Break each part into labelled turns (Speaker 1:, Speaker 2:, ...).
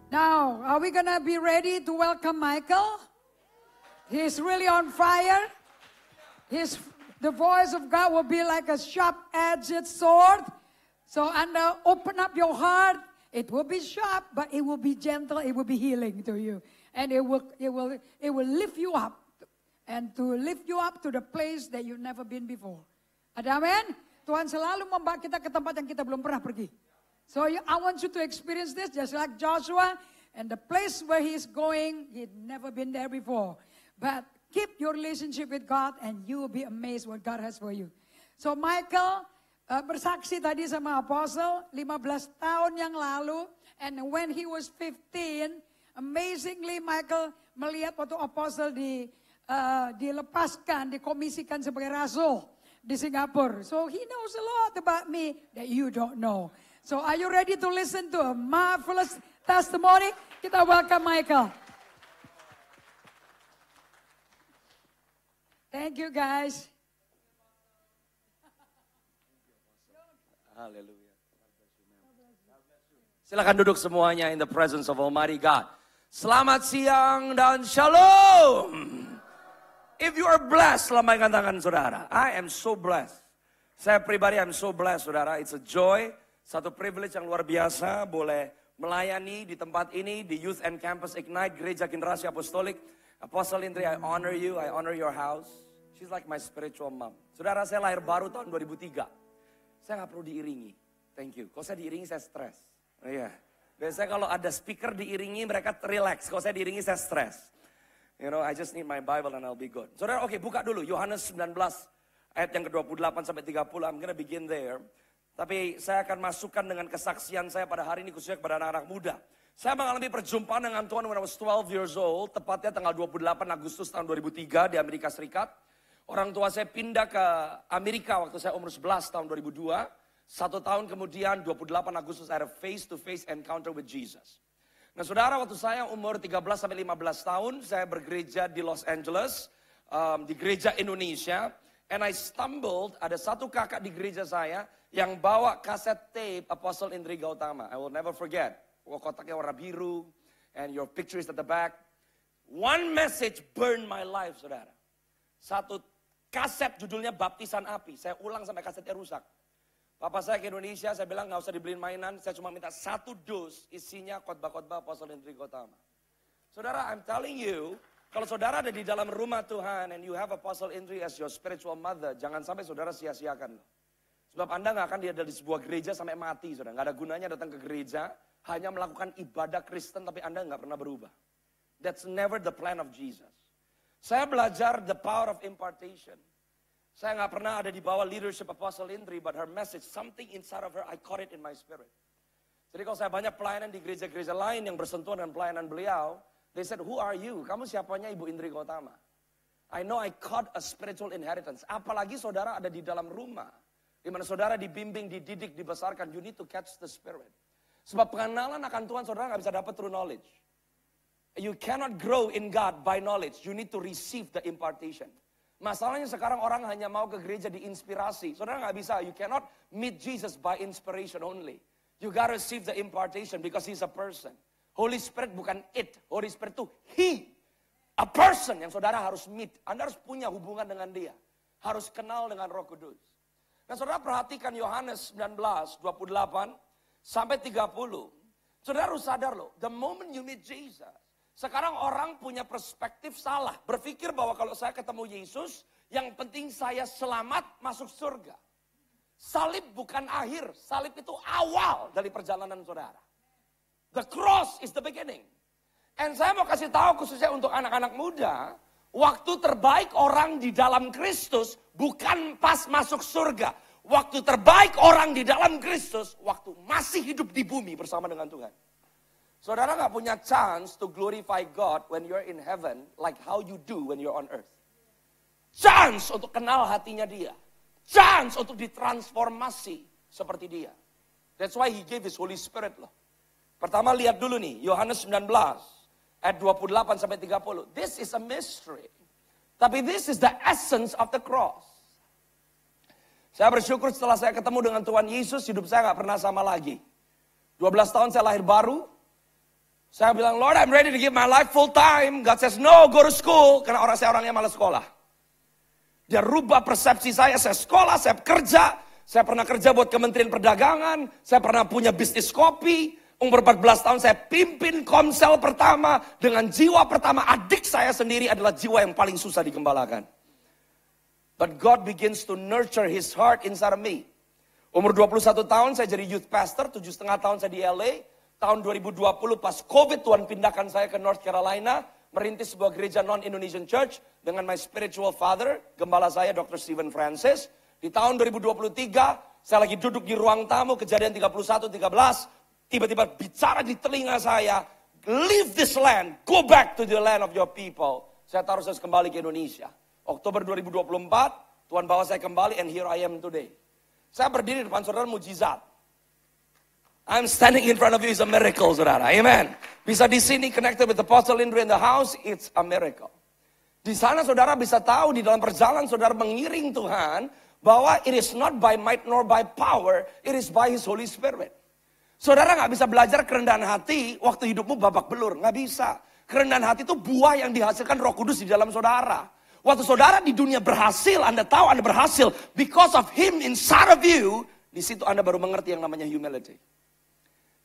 Speaker 1: Now, are we gonna be ready to welcome Michael? He's really on fire. The voice of God will be like a sharp-edged sword. So, open up your heart. It will be sharp, but it will be gentle. It will be healing to you, and it will lift you up, and to lift you up to the place that you've never been before. Ada amen? Tuhan selalu membawa kita ke tempat yang kita belum pernah pergi. So I want you to experience this just like Joshua, and the place where he's going, he'd never been there before. But keep your relationship with God, and you will be amazed what God has for you. So Michael bersaksi tadi sama Apostle 15 tahun yang lalu, and when he was 15, amazingly Michael melihat waktu Apostle dilepaskan, dikomisikan sebagai rasul di Singapura. So he knows a lot about me that you don't know. So are you ready to listen to a marvelous testimony? Kita welcome Michael. Thank you guys.
Speaker 2: Haleluya. Silakan duduk semuanya in the presence of Almighty God. Selamat siang dan shalom. If you are blessed, lambaikan tangan saudara. I am so blessed. Saya pribadi I'm so blessed saudara. It's a joy, satu privilege yang luar biasa boleh melayani di tempat ini di Youth and Campus Ignite Gereja Generasi Apostolik. Apostle Indri, I honor you, I honor your house. She's like my spiritual mom. Saudara, saya lahir baru tahun 2003. Saya gak perlu diiringi. Thank you. Kalau saya diiringi saya stres. Oh iya. Biasanya kalau ada speaker diiringi mereka relax. Kalau saya diiringi saya stres. You know, I just need my Bible and I'll be good. Saudara, oke, buka dulu Yohanes 19 ayat yang ke-28 sampai 30. I'm gonna begin there. Tapi saya akan masukkan dengan kesaksian saya pada hari ini khususnya kepada anak-anak muda. Saya mengalami perjumpaan dengan Tuhan when I was 12 years old, tepatnya tanggal 28 Agustus tahun 2003 di Amerika Serikat. Orang tua saya pindah ke Amerika waktu saya umur 11 tahun 2002. 1 tahun kemudian 28 Agustus I had a face-to-face encounter with Jesus. Nah saudara, waktu saya umur 13 sampai 15 tahun, saya bergereja di Los Angeles, di gereja Indonesia. And I stumbled, ada satu kakak di gereja saya yang bawa kaset tape Apostle Indri Gautama. I will never forget. Kotaknya warna biru, and your picture is at the back. One message burned my life, saudara. Satu kaset judulnya Baptisan Api. Saya ulang sampai kasetnya rusak. Papa saya ke Indonesia, saya bilang gak usah dibeliin mainan. Saya cuma minta 1 dos isinya khotbah-khotbah Apostle Indri Gautama. Saudara, I'm telling you, kalau saudara ada di dalam rumah Tuhan and you have Apostle Indri as your spiritual mother, jangan sampai saudara sia-siakan. Sebab Anda gak akan ada di sebuah gereja sampai mati, saudara. Gak ada gunanya datang ke gereja, hanya melakukan ibadah Kristen tapi Anda gak pernah berubah. That's never the plan of Jesus. Saya belajar the power of impartation. Saya gak pernah ada di bawah leadership Apostle Indri, but her message, something inside of her, I caught it in my spirit. Jadi kalau saya banyak pelayanan di gereja-gereja lain yang bersentuhan dengan pelayanan beliau, they said, who are you? Kamu siapanya Ibu Indri Gautama? I know I caught a spiritual inheritance. Apalagi saudara ada di dalam rumah, di mana saudara dibimbing, dididik, dibesarkan, you need to catch the spirit. Sebab pengenalan akan Tuhan saudara gak bisa dapat through knowledge. You cannot grow in God by knowledge. You need to receive the impartation. Masalahnya sekarang orang hanya mau ke gereja diinspirasi. Saudara gak bisa. You cannot meet Jesus by inspiration only. You gotta receive the impartation because He's a person. Holy Spirit bukan it. Holy Spirit itu He. A person yang saudara harus meet. Anda harus punya hubungan dengan Dia. Harus kenal dengan Roh Kudus. Nah saudara perhatikan Yohanes 19, 28 sampai 30. Saudara harus sadar loh. The moment you meet Jesus. Sekarang orang punya perspektif salah. Berpikir bahwa kalau saya ketemu Yesus, yang penting saya selamat masuk surga. Salib bukan akhir. Salib itu awal dari perjalanan saudara. The cross is the beginning. And saya mau kasih tahu khususnya untuk anak-anak muda. Waktu terbaik orang di dalam Kristus bukan pas masuk surga. Waktu terbaik orang di dalam Kristus, waktu masih hidup di bumi bersama dengan Tuhan. Saudara gak punya chance to glorify God when you're in heaven like how you do when you're on earth. Chance untuk kenal hatinya Dia. Chance untuk ditransformasi seperti Dia. That's why He gave His Holy Spirit loh. Pertama lihat dulu nih, Yohanes 19 ayat 28 sampai 30. This is a mystery. Tapi this is the essence of the cross. Saya bersyukur setelah saya ketemu dengan Tuhan Yesus, hidup saya gak pernah sama lagi. 12 tahun saya lahir baru. Saya bilang, Lord, I'm ready to give my life full time. God says, no, go to school. Karena saya orangnya malas sekolah. Dia rubah persepsi saya sekolah, saya kerja. Saya pernah kerja buat Kementerian Perdagangan. Saya pernah punya bisnis kopi. Umur 14 tahun saya pimpin Komsel pertama. Dengan jiwa pertama, adik saya sendiri adalah jiwa yang paling susah digembalakan. But God begins to nurture His heart inside of me. Umur 21 tahun saya jadi youth pastor, 7,5 tahun saya di LA. Tahun 2020 pas COVID Tuhan pindahkan saya ke North Carolina. Merintis sebuah gereja non-Indonesian church dengan my spiritual father, gembala saya Dr. Stephen Francis. Di tahun 2023 saya lagi duduk di ruang tamu, kejadian 31-13. Tiba-tiba bicara di telinga saya, leave this land, go back to the land of your people. Saya taruh saya kembali ke Indonesia. Oktober 2024, Tuhan bawa saya kembali and here I am today. Saya berdiri di depan saudara mujizat. I'm standing in front of you is a miracle, saudara. Amen. Bisa di sini connected with Apostle Indra in the house, it's a miracle. Di sana saudara bisa tahu di dalam perjalanan saudara mengiring Tuhan bahwa it is not by might nor by power, it is by His Holy Spirit. Saudara nggak bisa belajar kerendahan hati waktu hidupmu babak belur, nggak bisa. Kerendahan hati itu buah yang dihasilkan Roh Kudus di dalam saudara. Waktu saudara di dunia berhasil, Anda tahu Anda berhasil because of Him inside of you. Di situ Anda baru mengerti yang namanya humility.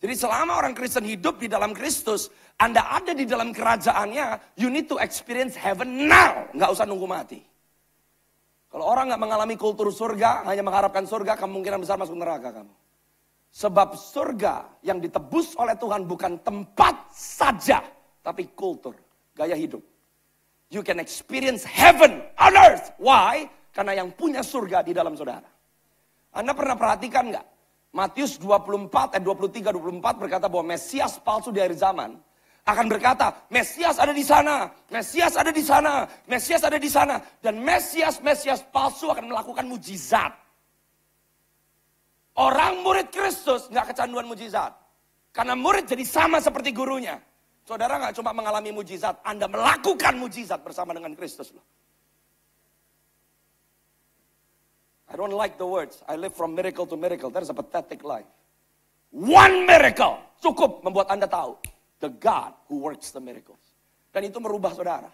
Speaker 2: Jadi selama orang Kristen hidup di dalam Kristus, Anda ada di dalam kerajaannya, you need to experience heaven now. Nggak usah nunggu mati. Kalau orang nggak mengalami kultur surga, hanya mengharapkan surga, kemungkinan besar masuk neraka kamu. Sebab surga yang ditebus oleh Tuhan bukan tempat saja, tapi kultur, gaya hidup. You can experience heaven on earth. Why? Karena yang punya surga di dalam saudara. Anda pernah perhatikan nggak? Matius 24, 23-24 berkata bahwa Mesias palsu di akhir zaman akan berkata, Mesias ada di sana, Mesias ada di sana, Mesias ada di sana. Dan Mesias palsu akan melakukan mujizat. Orang murid Kristus nggak kecanduan mujizat. Karena murid jadi sama seperti gurunya. Saudara nggak cuma mengalami mujizat, Anda melakukan mujizat bersama dengan Kristus loh. I don't like the words. I live from miracle to miracle. That is a pathetic life. One miracle cukup membuat Anda tahu the God who works the miracles. Dan itu merubah saudara.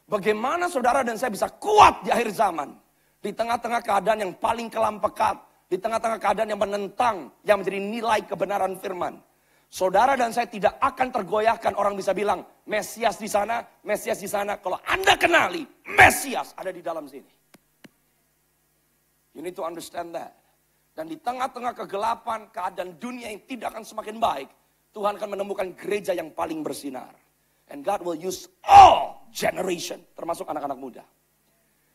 Speaker 2: Bagaimana saudara dan saya bisa kuat di akhir zaman. Di tengah-tengah keadaan yang paling kelam pekat. Di tengah-tengah keadaan yang menentang. Yang menjadi nilai kebenaran firman. Saudara dan saya tidak akan tergoyahkan. Orang bisa bilang, Mesias di sana, Mesias di sana. Kalau Anda kenali, Mesias ada di dalam sini. You need to understand that. Dan di tengah-tengah kegelapan, keadaan dunia yang tidak akan semakin baik, Tuhan akan menemukan gereja yang paling bersinar. And God will use all generation, termasuk anak-anak muda.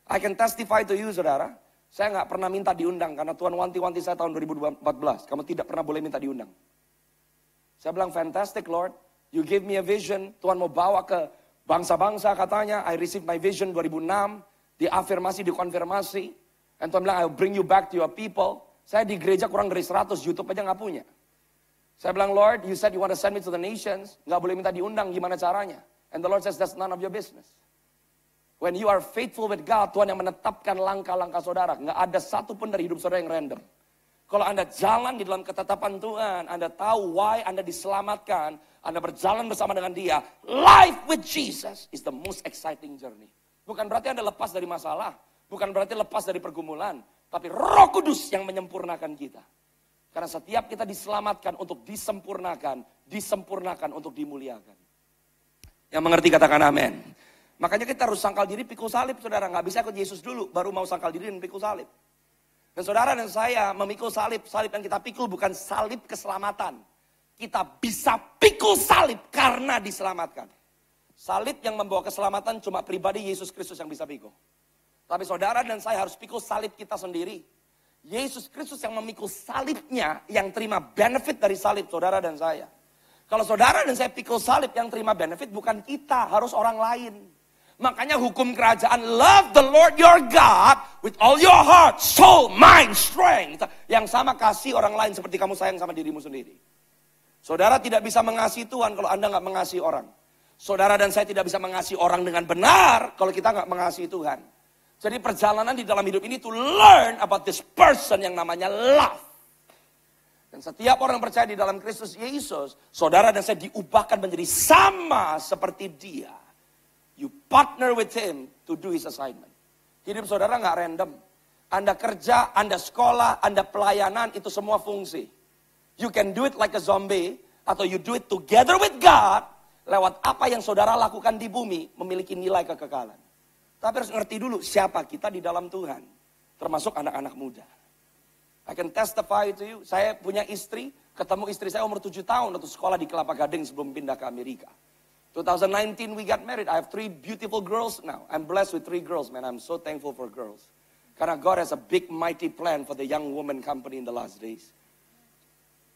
Speaker 2: I can testify to you, saudara. Saya nggak pernah minta diundang, karena Tuhan wanti-wanti saya tahun 2014. Kamu tidak pernah boleh minta diundang. Saya bilang, fantastic Lord. You gave me a vision. Tuhan mau bawa ke bangsa-bangsa katanya. I received my vision 2006. Diafirmasi, dikonfirmasi. Dan Tuhan bilang, I'll bring you back to your people. Saya di gereja kurang dari 100, YouTube aja gak punya. Saya bilang, Lord, you said you want to send me to the nations. Gak boleh minta diundang, gimana caranya? And the Lord says, that's none of your business. When you are faithful with God, Tuhan yang menetapkan langkah-langkah saudara. Gak ada satu pun dari hidup saudara yang random. Kalau Anda jalan di dalam ketetapan Tuhan, Anda tahu why Anda diselamatkan, Anda berjalan bersama dengan Dia. Life with Jesus is the most exciting journey. Bukan berarti Anda lepas dari masalah. Bukan berarti lepas dari pergumulan. Tapi Roh Kudus yang menyempurnakan kita. Karena setiap kita diselamatkan untuk disempurnakan. Disempurnakan untuk dimuliakan. Yang mengerti katakan amin. Makanya kita harus sangkal diri pikul salib, saudara. Nggak bisa ikut Yesus dulu, baru mau sangkal diri dan pikul salib. Dan saudara dan saya memikul salib. Salib yang kita pikul bukan salib keselamatan. Kita bisa pikul salib karena diselamatkan. Salib yang membawa keselamatan cuma pribadi Yesus Kristus yang bisa pikul. Tapi saudara dan saya harus pikul salib kita sendiri. Yesus Kristus yang memikul salibnya, yang terima benefit dari salib saudara dan saya. Kalau saudara dan saya pikul salib, yang terima benefit bukan kita, harus orang lain. Makanya hukum kerajaan, love the Lord your God with all your heart, soul, mind, strength. Yang sama kasih orang lain seperti kamu sayang sama dirimu sendiri. Saudara tidak bisa mengasihi Tuhan kalau Anda nggak mengasihi orang. Saudara dan saya tidak bisa mengasihi orang dengan benar kalau kita nggak mengasihi Tuhan. Jadi perjalanan di dalam hidup ini to learn about this person yang namanya love. Dan setiap orang yang percaya di dalam Kristus Yesus, saudara dan saya diubahkan menjadi sama seperti dia. You partner with him to do his assignment. Hidup saudara nggak random. Anda kerja, Anda sekolah, Anda pelayanan, itu semua fungsi. You can do it like a zombie, atau you do it together with God, lewat apa yang saudara lakukan di bumi, memiliki nilai kekekalan. Tapi harus ngerti dulu siapa kita di dalam Tuhan. Termasuk anak-anak muda. I can testify to you, saya punya istri, ketemu istri saya umur 7 tahun waktu sekolah di Kelapa Gading sebelum pindah ke Amerika. 2019 we got married. I have 3 beautiful girls now. I'm blessed with 3 girls, man. I'm so thankful for girls. Karena God has a big mighty plan for the young woman company in the last days.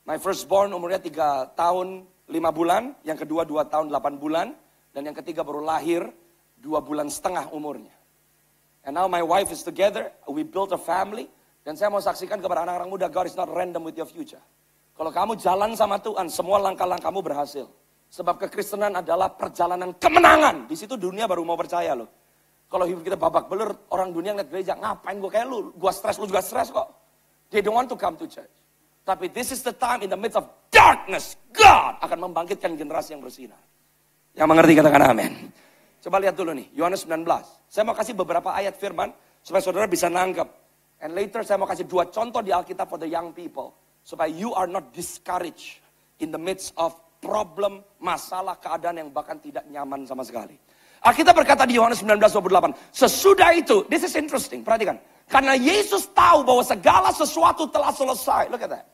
Speaker 2: My firstborn umurnya 3 tahun 5 bulan, yang kedua 2 tahun 8 bulan, dan yang ketiga baru lahir 2 bulan setengah umurnya. And now my wife is together, we built a family. Dan saya mau saksikan kepada anak-anak muda, God is not random with your future. Kalau kamu jalan sama Tuhan, semua langkah-langkahmu berhasil. Sebab kekristenan adalah perjalanan kemenangan. Di situ dunia baru mau percaya loh. Kalau hidup kita babak belur, orang dunia ngeliat gereja, ngapain gue kayak lu? Gue stres, lu juga stres kok. They don't want to come to church. Tapi this is the time in the midst of darkness, God akan membangkitkan generasi yang bersinar. Yang mengerti katakan amin. Coba lihat dulu nih, Yohanes 19. Saya mau kasih beberapa ayat firman, supaya saudara bisa nangkep. And later saya mau kasih 2 contoh di Alkitab for the young people. Supaya you are not discouraged in the midst of problem, masalah, keadaan yang bahkan tidak nyaman sama sekali. Alkitab berkata di Yohanes 19:28. Sesudah itu, this is interesting, perhatikan. Karena Yesus tahu bahwa segala sesuatu telah selesai. Look at that.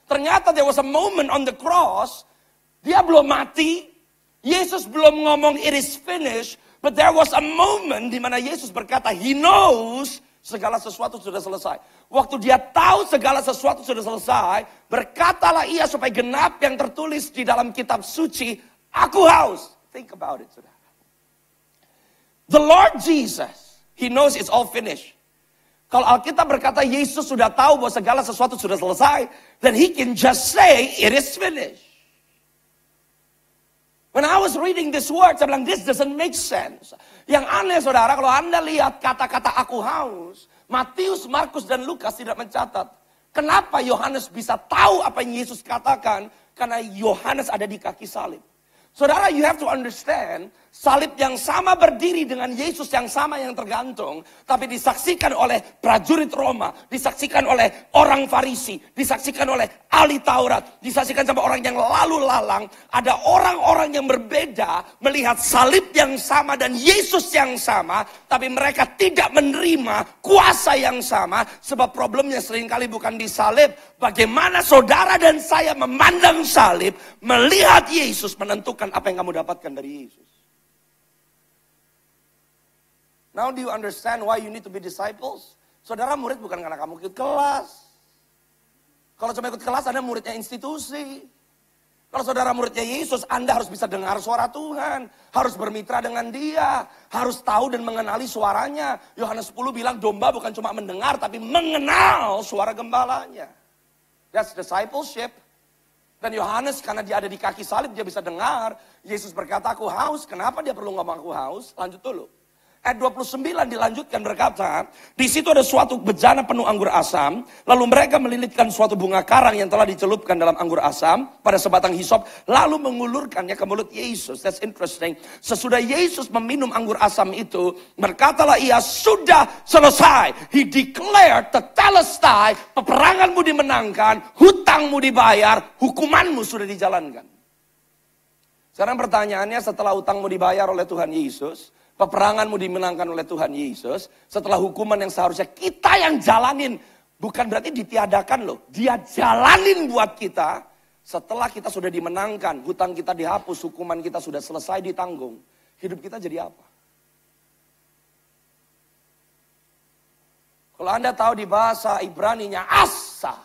Speaker 2: Ternyata there was a moment on the cross, dia belum mati, Yesus belum ngomong it is finished, but there was a moment di mana Yesus berkata, he knows segala sesuatu sudah selesai. Waktu dia tahu segala sesuatu sudah selesai, berkatalah ia supaya genap yang tertulis di dalam kitab suci, aku haus. Think about it, saudara. The Lord Jesus, he knows it's all finished. Kalau Alkitab berkata Yesus sudah tahu bahwa segala sesuatu sudah selesai, then he can just say it is finished. When I was reading this word, saya bilang, this doesn't make sense. Yang aneh saudara, kalau Anda lihat kata-kata aku haus, Matius, Markus, dan Lukas tidak mencatat. Kenapa Yohanes bisa tahu apa yang Yesus katakan? Karena Yohanes ada di kaki salib. Saudara, you have to understand, salib yang sama berdiri dengan Yesus yang sama yang tergantung, tapi disaksikan oleh prajurit Roma, disaksikan oleh orang Farisi, disaksikan oleh ahli Taurat, disaksikan sama orang yang lalu lalang. Ada orang-orang yang berbeda melihat salib yang sama dan Yesus yang sama, tapi mereka tidak menerima kuasa yang sama, sebab problemnya seringkali bukan di salib. Bagaimana saudara dan saya memandang salib, melihat Yesus, menentukan apa yang kamu dapatkan dari Yesus. Now do you understand why you need to be disciples? Saudara murid bukan karena kamu ikut kelas. Kalau cuma ikut kelas, Anda muridnya institusi. Kalau saudara muridnya Yesus, Anda harus bisa dengar suara Tuhan. Harus bermitra dengan dia. Harus tahu dan mengenali suaranya. Yohanes 10 bilang domba bukan cuma mendengar, tapi mengenal suara gembalanya. That's discipleship. Dan Yohanes karena dia ada di kaki salib, dia bisa dengar. Yesus berkata, aku haus. Kenapa dia perlu ngomong aku haus? Lanjut dulu. Ayat 29 dilanjutkan berkata, di situ ada suatu bejana penuh anggur asam, lalu mereka melilitkan suatu bunga karang yang telah dicelupkan dalam anggur asam pada sebatang hisop, lalu mengulurkannya ke mulut Yesus. That's interesting. Sesudah Yesus meminum anggur asam itu, berkatalah ia, sudah selesai. He declared tetelestai, peperanganmu dimenangkan, hutangmu dibayar, hukumanmu sudah dijalankan. Sekarang pertanyaannya, setelah hutangmu dibayar oleh Tuhan Yesus, peperanganmu dimenangkan oleh Tuhan Yesus, setelah hukuman yang seharusnya kita yang jalanin, bukan berarti ditiadakan loh, dia jalanin buat kita. Setelah kita sudah dimenangkan, hutang kita dihapus, hukuman kita sudah selesai ditanggung, hidup kita jadi apa? Kalau Anda tahu di bahasa Ibraninya asa,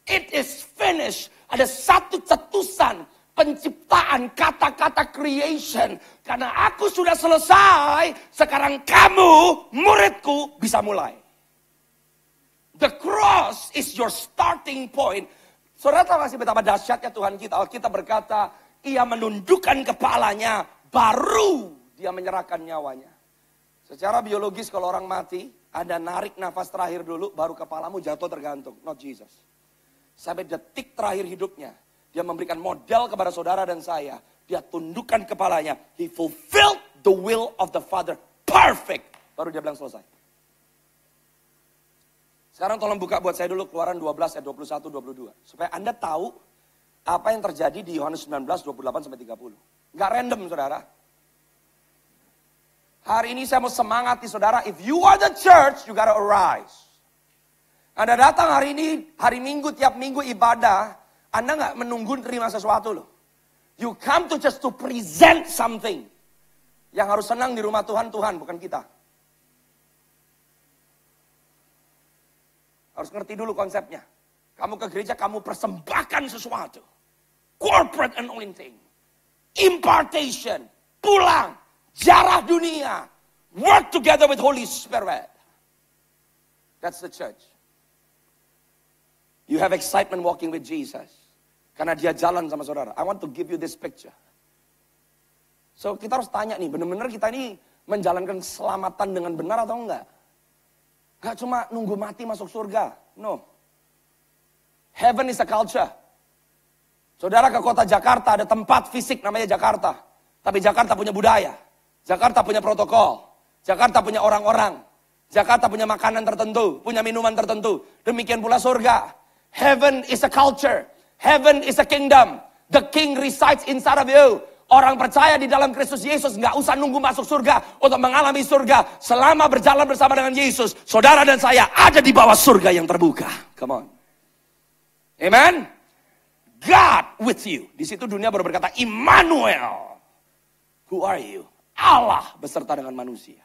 Speaker 2: it is finished, ada satu cetusan penciptaan, kata-kata creation. Karena aku sudah selesai, sekarang kamu, muridku, bisa mulai. The cross is your starting point. Saudara tahu gak sih betapa dahsyatnya Tuhan kita? Alkitab berkata, ia menundukkan kepalanya, baru dia menyerahkan nyawanya. Secara biologis kalau orang mati, Anda narik nafas terakhir dulu, baru kepalamu jatuh tergantung. Not Jesus. Sampai detik terakhir hidupnya. Dia memberikan modal kepada saudara dan saya. Dia tundukkan kepalanya. He fulfilled the will of the Father. Perfect. Baru dia bilang selesai. Sekarang tolong buka buat saya dulu Keluaran 12 ayat 21, 22. Supaya Anda tahu apa yang terjadi di Yohanes 19, 28 sampai 30. Nggak random saudara. Hari ini saya mau semangati saudara. If you are the church, you gotta arise. Anda datang hari ini, hari Minggu, tiap minggu ibadah, Anda nggak menunggu terima sesuatu loh. You come to just to present something. Yang harus senang di rumah Tuhan, Tuhan, bukan kita. Harus ngerti dulu konsepnya. Kamu ke gereja, kamu persembahkan sesuatu. Corporate anointing. Impartation. Pulang. Jarah dunia. Work together with Holy Spirit. That's the church. You have excitement walking with Jesus. Karena dia jalan sama saudara. I want to give you this picture. So kita harus tanya nih, benar-benar kita ini menjalankan keselamatan dengan benar atau enggak? Gak cuma nunggu mati masuk surga. No. Heaven is a culture. Saudara ke kota Jakarta, ada tempat fisik namanya Jakarta. Tapi Jakarta punya budaya. Jakarta punya protokol. Jakarta punya orang-orang. Jakarta punya makanan tertentu. Punya minuman tertentu. Demikian pula surga. Heaven is a culture. Heaven is a kingdom. The king resides inside of you. Orang percaya di dalam Kristus Yesus nggak usah nunggu masuk surga untuk mengalami surga. Selama berjalan bersama dengan Yesus, saudara dan saya ada di bawah surga yang terbuka. Come on. Amen. God with you. Di situ dunia baru berkata, Immanuel. Who are you? Allah beserta dengan manusia.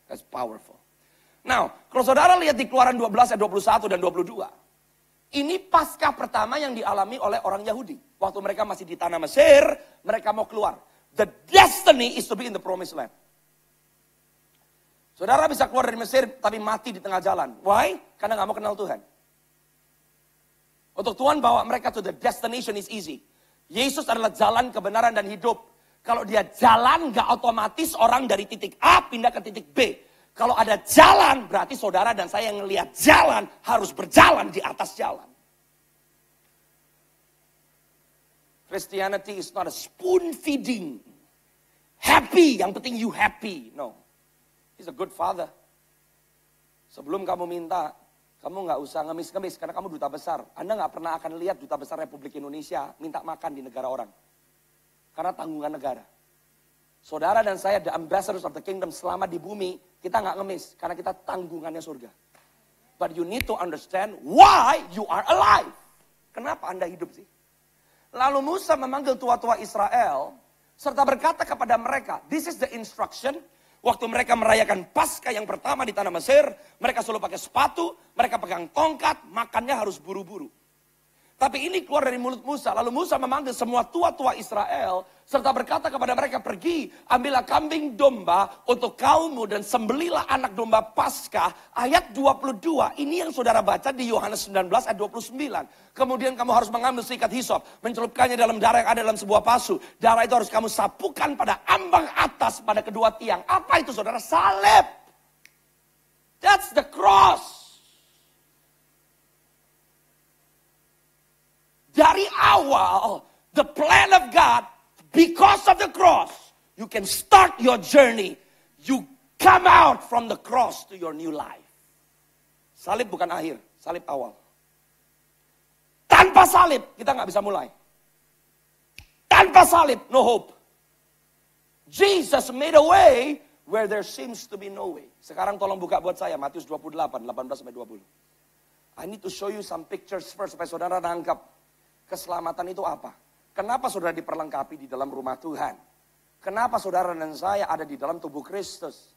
Speaker 2: That's powerful. Now, kalau saudara lihat di Keluaran 12 ayat 21 dan 22. Ini Paskah pertama yang dialami oleh orang Yahudi. Waktu mereka masih di tanah Mesir, mereka mau keluar. The destiny is to be in the promised land. Saudara bisa keluar dari Mesir, tapi mati di tengah jalan. Why? Karena gak mau kenal Tuhan. Untuk Tuhan bawa mereka to the destination is easy. Yesus adalah jalan, kebenaran, dan hidup. Kalau dia jalan, gak otomatis orang dari titik A pindah ke titik B. Kalau ada jalan, berarti saudara dan saya yang ngelihat jalan, harus berjalan di atas jalan. Christianity is not a spoon feeding. Happy, yang penting you happy. No. He's a good father. Sebelum kamu minta, kamu gak usah ngemis-ngemis, karena kamu duta besar. Anda gak pernah akan lihat duta besar Republik Indonesia minta makan di negara orang. Karena tanggungan negara. Saudara dan saya, the ambassadors of the kingdom, selama di bumi, kita nggak ngemis. Karena kita tanggungannya surga. But you need to understand why you are alive. Kenapa Anda hidup sih? Lalu Musa memanggil tua-tua Israel, serta berkata kepada mereka, this is the instruction. Waktu mereka merayakan Paskah yang pertama di tanah Mesir, mereka selalu pakai sepatu, mereka pegang tongkat, makannya harus buru-buru. Tapi ini keluar dari mulut Musa. Lalu Musa memanggil semua tua-tua Israel. Serta berkata kepada mereka, pergi ambillah kambing domba untuk kaummu dan sembelilah anak domba Paskah. Ayat 22, ini yang saudara baca di Yohanes 19 ayat 29. Kemudian kamu harus mengambil sikat hisop, mencelupkannya dalam darah yang ada dalam sebuah pasu. Darah itu harus kamu sapukan pada ambang atas pada kedua tiang. Apa itu saudara? Salib. That's the cross. Dari awal, the plan of God, because of the cross, you can start your journey. You come out from the cross to your new life. Salib bukan akhir, salib awal. Tanpa salib, kita nggak bisa mulai. Tanpa salib, no hope. Jesus made a way where there seems to be no way. Sekarang tolong buka buat saya, Matius 28, 18-20. I need to show you some pictures first, supaya saudara nangkap. Keselamatan itu apa? Kenapa saudara diperlengkapi di dalam rumah Tuhan? Kenapa saudara dan saya ada di dalam tubuh Kristus?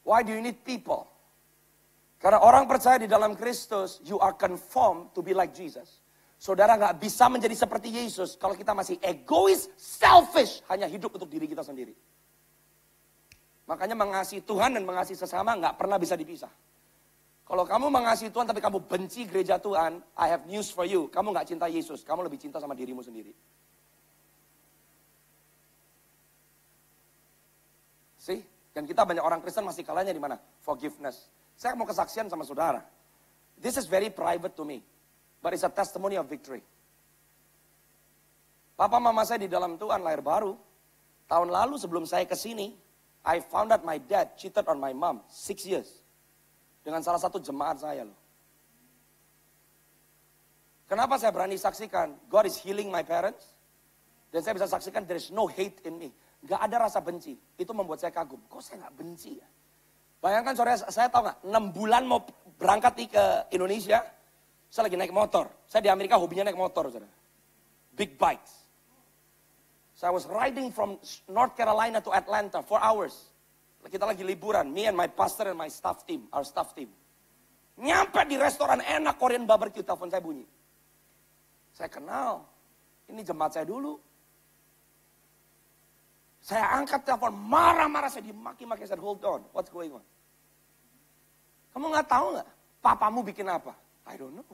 Speaker 2: Why do you need people? Karena orang percaya di dalam Kristus, you are conformed to be like Jesus. Saudara gak bisa menjadi seperti Yesus kalau kita masih egois, selfish, hanya hidup untuk diri kita sendiri. Makanya mengasihi Tuhan dan mengasihi sesama gak pernah bisa dipisah. Kalau kamu mengasihi Tuhan tapi kamu benci gereja Tuhan, I have news for you. Kamu gak cinta Yesus, kamu lebih cinta sama dirimu sendiri. See? Dan kita banyak orang Kristen masih kalahnya di mana? Forgiveness. Saya mau kesaksian sama saudara. This is very private to me. But it's a testimony of victory. Papa mama saya di dalam Tuhan lahir baru. Tahun lalu sebelum saya ke sini, I found out my dad cheated on my mom 6 years. Dengan salah satu jemaat saya loh. Kenapa saya berani saksikan? God is healing my parents. Dan saya bisa saksikan there is no hate in me. Gak ada rasa benci. Itu membuat saya kagum. Kok saya gak benci ya? Bayangkan saudara, saya tahu gak? 6 bulan mau berangkat nih ke Indonesia. Saya lagi naik motor. Saya di Amerika hobinya naik motor, saudara. Big bikes. So I was riding from North Carolina to Atlanta 4 hours. Kita lagi liburan. Me and my pastor and my staff team. Our staff team. Nyampe di restoran enak Korean barbecue. Telepon saya bunyi. Saya kenal. Ini jemaat saya dulu. Saya angkat telepon, marah-marah, saya dimaki-maki, saya hold on, what's going on? Kamu gak tahu gak, papamu bikin apa? I don't know.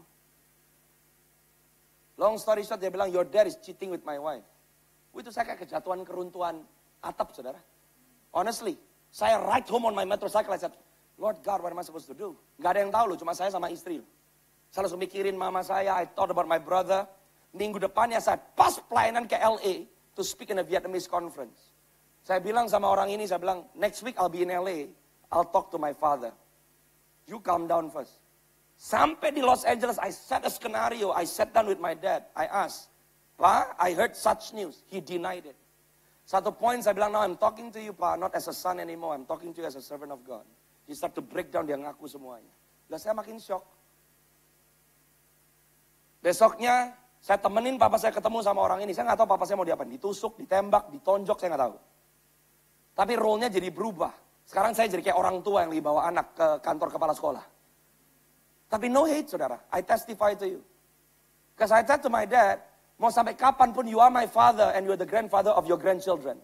Speaker 2: Long story short, dia bilang, your dad is cheating with my wife. Itu saya kayak kejatuhan keruntuhan atap, saudara. Honestly, saya ride home on my motorcycle, I said, Lord God, what am I supposed to do? Gak ada yang tahu loh, cuma saya sama istri. Saya langsung mikirin mama saya, I thought about my brother. Minggu depannya saya pas pelayanan ke LA to speak in a Vietnamese conference. Saya bilang sama orang ini, saya bilang, next week I'll be in LA, I'll talk to my father. You calm down first. Sampai di Los Angeles, I set a scenario, I sat down with my dad, I asked, Pa, I heard such news, he denied it. Satu point saya bilang, no, I'm talking to you, Pa, not as a son anymore, I'm talking to you as a servant of God. He start to break down, dia ngaku semuanya. Lalu saya makin shock. Besoknya, saya temenin papa saya ketemu sama orang ini, saya nggak tahu papa saya mau diapain, ditusuk, ditembak, ditonjok, saya nggak tahu. Tapi role-nya jadi berubah. Sekarang saya jadi kayak orang tua yang dibawa anak ke kantor kepala sekolah. Tapi no hate, saudara. I testify to you. Because I said to my dad, mau sampai kapanpun you are my father and you are the grandfather of your grandchildren.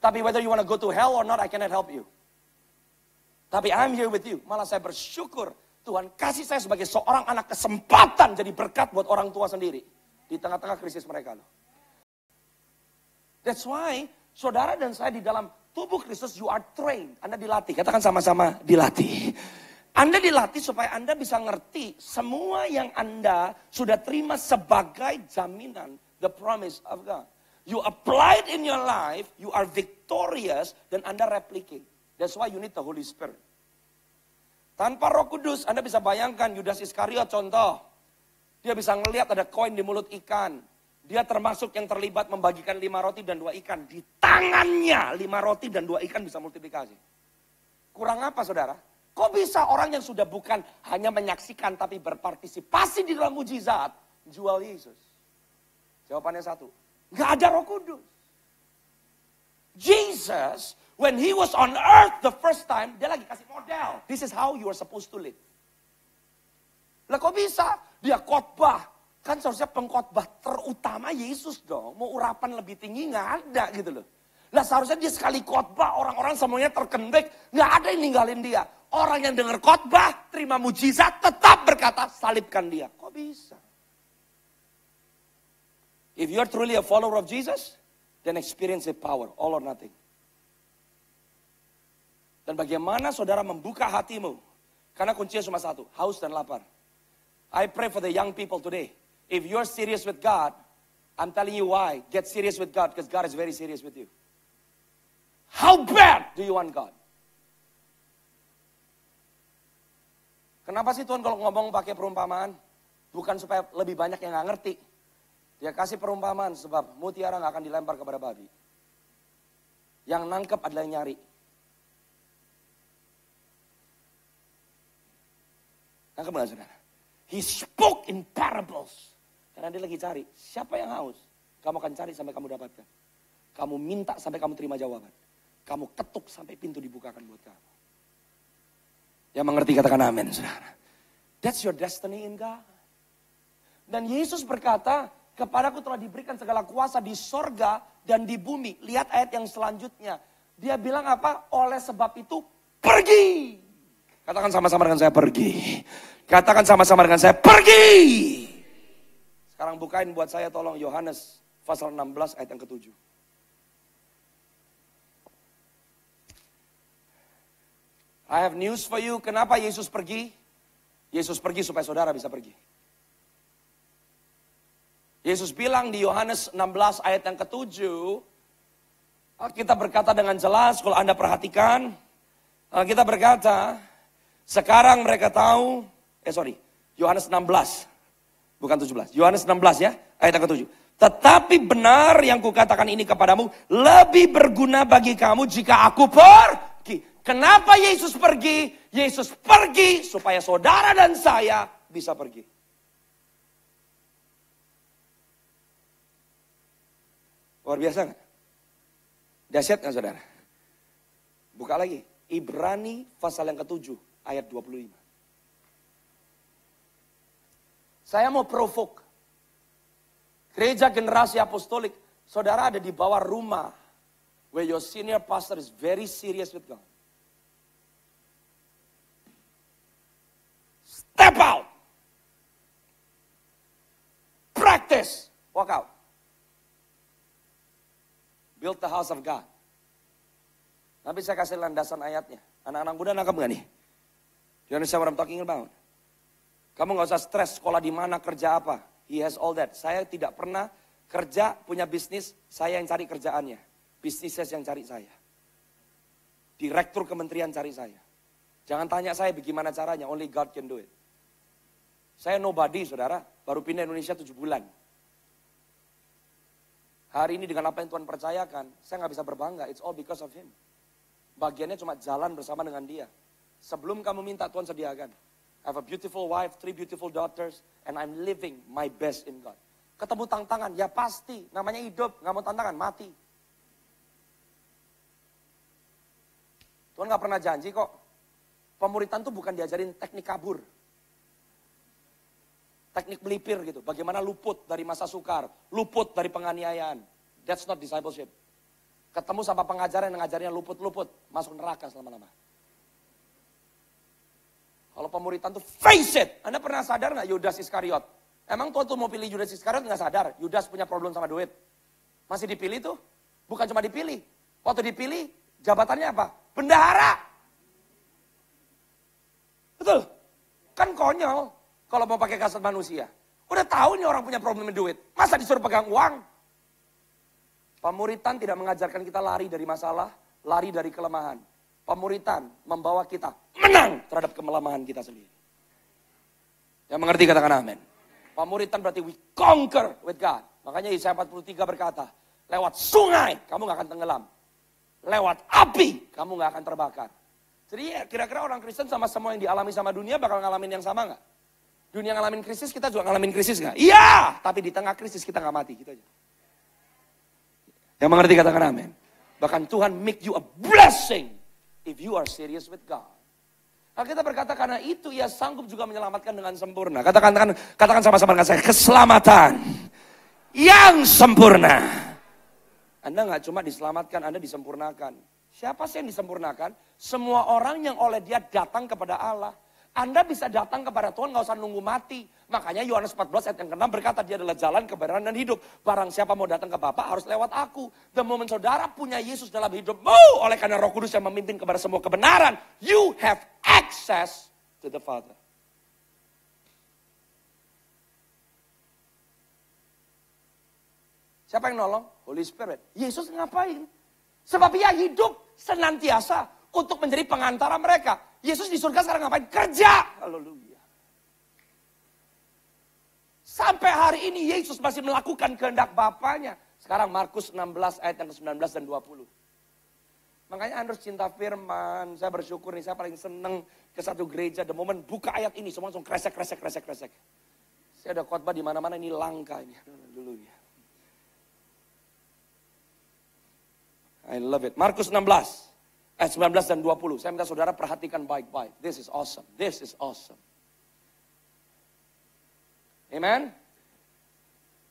Speaker 2: Tapi whether you want to go to hell or not, I cannot help you. Tapi I'm here with you. Malah saya bersyukur Tuhan kasih saya sebagai seorang anak kesempatan jadi berkat buat orang tua sendiri. Di tengah-tengah krisis mereka loh. That's why saudara dan saya di dalam tubuh Kristus, you are trained. Anda dilatih. Katakan sama-sama dilatih. Anda dilatih supaya Anda bisa ngerti semua yang Anda sudah terima sebagai jaminan. The promise of God. You apply it in your life, you are victorious, dan Anda replicate. That's why you need the Holy Spirit. Tanpa Roh Kudus, Anda bisa bayangkan Yudas Iskariot contoh. Dia bisa ngelihat ada koin di mulut ikan. Dia termasuk yang terlibat membagikan 5 roti dan 2 ikan. Di tangannya 5 roti dan 2 ikan bisa multiplikasi. Kurang apa saudara? Kok bisa orang yang sudah bukan hanya menyaksikan tapi berpartisipasi di dalam mujizat jual Yesus? Jawabannya satu. Gak ada Roh Kudus. Jesus, when he was on earth the first time, dia lagi kasih model. This is how you are supposed to live. Lah kok bisa? Dia khotbah. Kan seharusnya pengkhotbah terutama Yesus dong. Mau urapan lebih tinggi nggak ada gitu loh. Lah seharusnya dia sekali khotbah orang-orang semuanya terkenbek. Nggak ada yang ninggalin dia. Orang yang dengar khotbah, terima mujizat, tetap berkata salibkan dia. Kok bisa? If you're truly a follower of Jesus, then experience the power, all or nothing. Dan bagaimana saudara membuka hatimu? Karena kuncinya cuma satu, haus dan lapar. I pray for the young people today. If you're serious with God, I'm telling you why. Get serious with God because God is very serious with you. How bad do you want God? Kenapa sih Tuhan kalau ngomong pakai perumpamaan? Bukan supaya lebih banyak yang gak ngerti. Dia kasih perumpamaan sebab mutiara gak akan dilempar kepada babi. Yang nangkep adalah yang nyari. Nangkep gak saudara? He spoke in parables. Karena dia lagi cari, siapa yang haus? Kamu akan cari sampai kamu dapatkan. Kamu minta sampai kamu terima jawaban. Kamu ketuk sampai pintu dibukakan buat kamu. Yang mengerti katakan amin, saudara. That's your destiny in God. Dan Yesus berkata, kepadaku telah diberikan segala kuasa di sorga dan di bumi. Lihat ayat yang selanjutnya. Dia bilang apa? Oleh sebab itu, pergi. Katakan sama-sama dengan saya, pergi. Katakan sama-sama dengan saya, pergi. Sekarang bukain buat saya tolong Yohanes pasal 16 ayat yang ke-7. I have news for you. Kenapa Yesus pergi? Yesus pergi supaya saudara bisa pergi. Yesus bilang di Yohanes 16 ayat yang ke-7, kita berkata dengan jelas, kalau Anda perhatikan, kita berkata, sekarang mereka tahu, Yohanes 16, bukan 17, Yohanes 16 ya, ayat yang ke-7. Tetapi benar yang kukatakan ini kepadamu, lebih berguna bagi kamu jika aku pergi. Kenapa Yesus pergi? Yesus pergi supaya saudara dan saya bisa pergi. Luar biasa nggak? Dahsyat nggak saudara? Buka lagi. Ibrani pasal yang ke-7 ayat 25. Saya mau provoke. Gereja generasi apostolik. Saudara ada di bawah rumah. Where your senior pastor is very serious with God. Step out. Practice. Walk out. Build the house of God. Tapi saya kasih landasan ayatnya. Anak-anak muda nangkep gak nih? You understand what I'm talking about? Kamu gak usah stres sekolah di mana, kerja apa. He has all that. Saya tidak pernah kerja, punya bisnis, saya yang cari kerjaannya. Bisnisnya yang cari saya. Direktur kementerian cari saya. Jangan tanya saya bagaimana caranya, only God can do it. Saya nobody saudara, baru pindah Indonesia 7 bulan. Hari ini dengan apa yang Tuhan percayakan, saya gak bisa berbangga. It's all because of Him. Bagiannya cuma jalan bersama dengan Dia. Sebelum kamu minta, Tuhan sediakan. I have a beautiful wife, 3 beautiful daughters, and I'm living my best in God. Ketemu tantangan, ya pasti. Namanya hidup, gak mau tantangan, mati. Tuhan gak pernah janji kok. Pemuritan tuh bukan diajarin teknik kabur. Teknik melipir gitu. Bagaimana luput dari masa sukar. Luput dari penganiayaan. That's not discipleship. Ketemu sama pengajaran yang ngajarnya luput-luput. Masuk neraka selama-lama. Kalau pemuritan tuh face it. Anda pernah sadar gak Yudas Iskariot? Emang Tuhan tuh mau pilih Yudas Iskariot gak sadar? Yudas punya problem sama duit. Masih dipilih tuh? Bukan cuma dipilih. Waktu dipilih, jabatannya apa? Bendahara. Betul? Kan konyol. Kalau mau pakai kasat manusia. Udah tahu nih orang punya problem duit. Masa disuruh pegang uang? Pemuritan tidak mengajarkan kita lari dari masalah, lari dari kelemahan. Pemuritan membawa kita menang terhadap kelemahan kita sendiri. Yang mengerti katakan amin. Pemuritan berarti we conquer with God. Makanya Yesaya 43 berkata, lewat sungai kamu gak akan tenggelam. Lewat api kamu gak akan terbakar. Jadi ya, kira-kira orang Kristen sama semua yang dialami sama dunia bakal ngalamin yang sama gak? Dunia ngalamin krisis, kita juga ngalamin krisis gak? Iya, tapi di tengah krisis kita gak mati. Gitu aja. Yang mengerti katakan amin. Bahkan Tuhan make you a blessing if you are serious with God. Nah, kita berkata karena itu ia sanggup juga menyelamatkan dengan sempurna. Katakan sama-sama dengan saya, keselamatan yang sempurna. Anda gak cuma diselamatkan, Anda disempurnakan. Siapa sih yang disempurnakan? Semua orang yang oleh dia datang kepada Allah. Anda bisa datang kepada Tuhan, gak usah nunggu mati. Makanya Yohanes 14 ayat yang ke-6 berkata, dia adalah jalan, kebenaran, dan hidup. Barang siapa mau datang ke Bapa harus lewat aku. The moment saudara punya Yesus dalam hidupmu, oleh karena Roh Kudus yang memimpin kepada semua kebenaran, you have access to the Father. Siapa yang nolong? Holy Spirit. Yesus ngapain? Sebab ia hidup senantiasa untuk menjadi pengantara mereka. Yesus di surga sekarang ngapain? Kerja. Haleluya. Sampai hari ini Yesus masih melakukan kehendak Bapaknya. Sekarang Markus 16 ayat yang ke-19 dan 20. Makanya Anda harus cinta firman. Saya bersyukur nih, saya paling seneng ke satu gereja. The moment buka ayat ini, semua langsung kresek. Saya ada khotbah di mana-mana, ini langka ini. Haleluya. I love it. Markus 16. Ayat 19 dan 20. Saya minta saudara perhatikan baik-baik. This is awesome. This is awesome. Amen.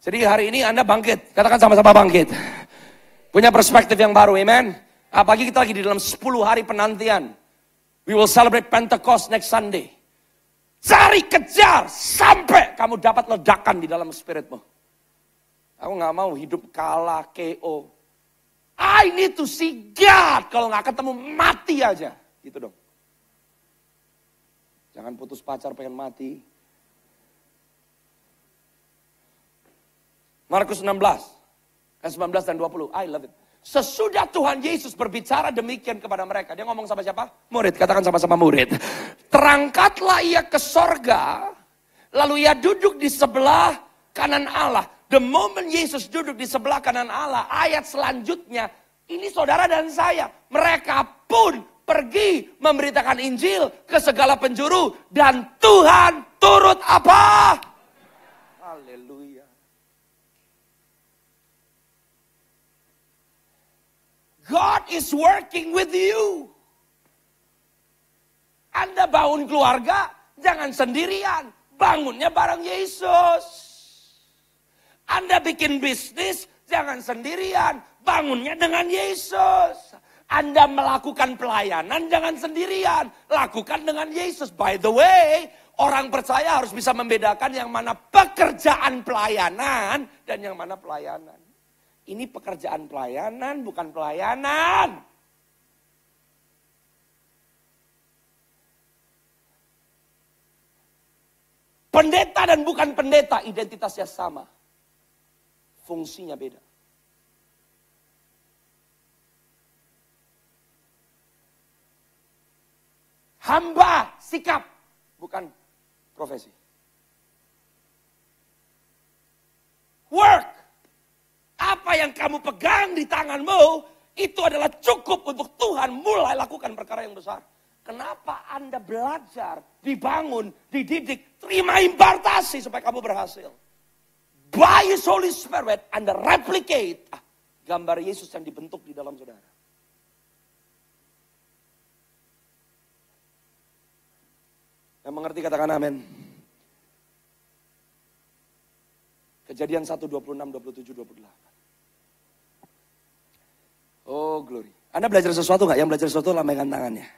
Speaker 2: Jadi hari ini Anda bangkit. Katakan sama-sama bangkit. Punya perspektif yang baru. Amen. Apalagi kita lagi di dalam 10 hari penantian. We will celebrate Pentecost next Sunday. Cari, kejar, sampai kamu dapat ledakan di dalam spiritmu. Aku gak mau hidup kalah, KO. I need to see God. Kalau gak ketemu, mati aja. Gitu dong. Jangan putus pacar pengen mati. Markus 16, ayat 19 dan 20. I love it. Sesudah Tuhan Yesus berbicara demikian kepada mereka. Dia ngomong sama siapa? Murid, katakan sama-sama murid. Terangkatlah ia ke sorga, lalu ia duduk di sebelah kanan Allah. The moment Yesus duduk di sebelah kanan Allah, ayat selanjutnya, ini saudara dan saya, mereka pun pergi memberitakan Injil ke segala penjuru. Dan Tuhan turut apa? Haleluya. God is working with you. Anda bangun keluarga, jangan sendirian. Bangunnya bareng Yesus. Anda bikin bisnis, jangan sendirian. Bangunnya dengan Yesus. Anda melakukan pelayanan, jangan sendirian. Lakukan dengan Yesus. By the way, orang percaya harus bisa membedakan yang mana pekerjaan pelayanan dan yang mana pelayanan. Ini pekerjaan pelayanan, bukan pelayanan. Pendeta dan bukan pendeta, identitasnya sama. Fungsinya beda. Hamba, sikap, bukan profesi. Work. Apa yang kamu pegang di tanganmu, itu adalah cukup untuk Tuhan mulai lakukan perkara yang besar. Kenapa Anda belajar, dibangun, dididik, terima impartasi supaya kamu berhasil. By His Holy Spirit, Anda replicate gambar Yesus yang dibentuk di dalam saudara. Yang mengerti katakan amin. Kejadian 1, 26, 27, 28. Oh glory. Anda belajar sesuatu gak? Yang belajar sesuatu lambaikan tangannya.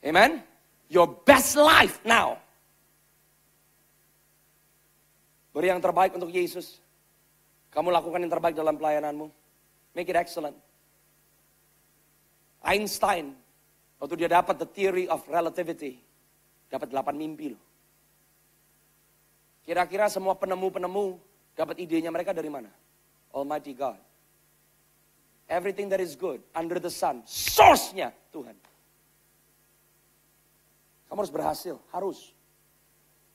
Speaker 2: Amen. Your best life now. Beri yang terbaik untuk Yesus. Kamu lakukan yang terbaik dalam pelayananmu. Make it excellent. Einstein, waktu dia dapat the theory of relativity, dapat 8 mimpi loh. Kira-kira semua penemu-penemu dapat idenya mereka dari mana? Almighty God. Everything that is good under the sun, source-nya Tuhan. Kamu harus berhasil, harus.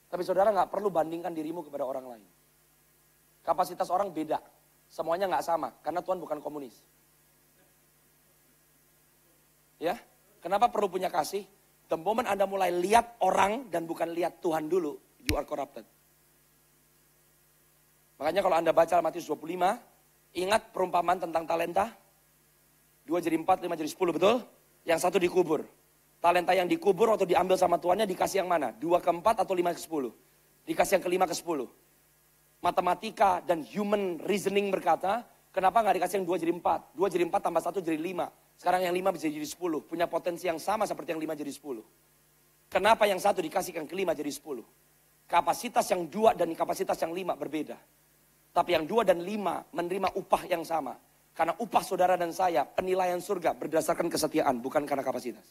Speaker 2: Tapi saudara gak perlu bandingkan dirimu kepada orang lain. Kapasitas orang beda, semuanya gak sama, karena Tuhan bukan komunis. Ya, kenapa perlu punya kasih? The moment Anda mulai lihat orang dan bukan lihat Tuhan dulu, you are corrupted. Makanya kalau Anda baca Matius 25, ingat perumpamaan tentang talenta? 2 jadi 4, 5 jadi 10, betul? Yang satu dikubur. Talenta yang dikubur waktu diambil sama tuannya dikasih yang mana? 2 ke 4 atau 5 ke 10? Dikasih yang ke 5 ke 10. Matematika dan human reasoning berkata, kenapa gak dikasih yang 2 jadi 4? 2 jadi 4 tambah 1 jadi 5. Sekarang yang 5 bisa jadi 10. Punya potensi yang sama seperti yang 5 jadi 10. Kenapa yang satu dikasih yang ke 5 jadi 10? Kapasitas yang 2 dan kapasitas yang 5 berbeda. Tapi yang 2 dan 5 menerima upah yang sama. Karena upah saudara dan saya, penilaian surga berdasarkan kesetiaan, bukan karena kapasitas.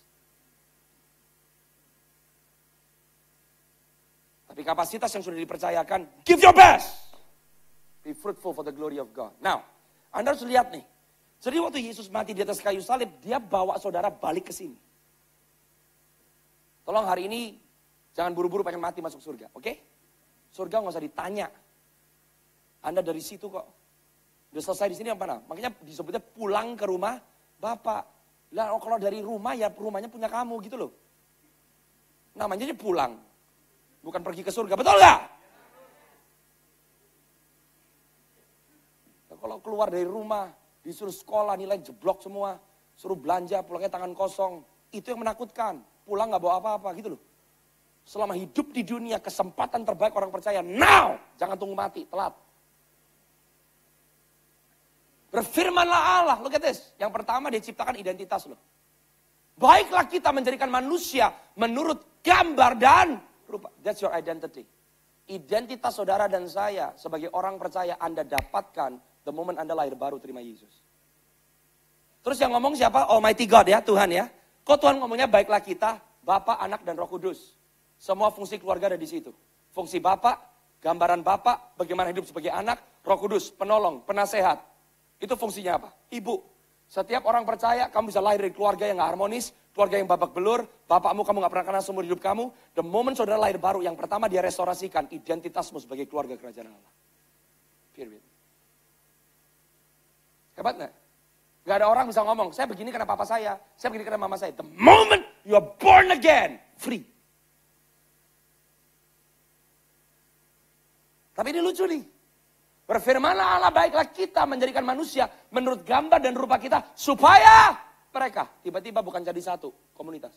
Speaker 2: Tapi kapasitas yang sudah dipercayakan, give your best. Be fruitful for the glory of God. Now, Anda harus lihat nih. Jadi waktu Yesus mati di atas kayu salib, dia bawa saudara balik ke sini. Tolong hari ini, jangan buru-buru pengen mati masuk surga, oke? Surga nggak usah ditanya. Anda dari situ kok. Udah selesai di sini apa nah? Makanya disebutnya pulang ke rumah Bapak. Lah kalau dari rumah ya rumahnya punya kamu gitu loh. Namanya aja pulang. Bukan pergi ke surga, betul gak? Nah, kalau keluar dari rumah, disuruh sekolah nilai jeblok semua. Suruh belanja pulangnya tangan kosong. Itu yang menakutkan. Pulang gak bawa apa-apa gitu loh. Selama hidup di dunia kesempatan terbaik orang percaya. Now! Jangan tunggu mati, telat. Berfirmanlah Allah, look at this. Yang pertama dia ciptakan identitas loh. Baiklah kita menjadikan manusia menurut gambar dan rupa. That's your identity. Identitas saudara dan saya sebagai orang percaya Anda dapatkan the moment Anda lahir baru terima Yesus. Terus yang ngomong siapa? Almighty God ya, Tuhan ya. Kok Tuhan ngomongnya baiklah kita, Bapa, Anak, dan Roh Kudus. Semua fungsi keluarga ada di situ. Fungsi Bapa, Gambaran Bapak, bagaimana hidup sebagai anak, Roh Kudus, penolong, penasehat. Itu fungsinya apa? Ibu. Setiap orang percaya, kamu bisa lahir dari keluarga yang gak harmonis, keluarga yang babak belur, bapakmu kamu gak pernah kenal seumur hidup kamu. The moment saudara lahir baru, yang pertama dia restorasikan identitasmu sebagai keluarga kerajaan Allah. Period. Hebat gak? Gak ada orang bisa ngomong, saya begini karena papa saya begini karena mama saya. The moment you are born again, free. Tapi ini lucu nih. Berfirmanlah Allah, baiklah kita menjadikan manusia menurut gambar dan rupa kita. Supaya mereka tiba-tiba bukan jadi satu komunitas.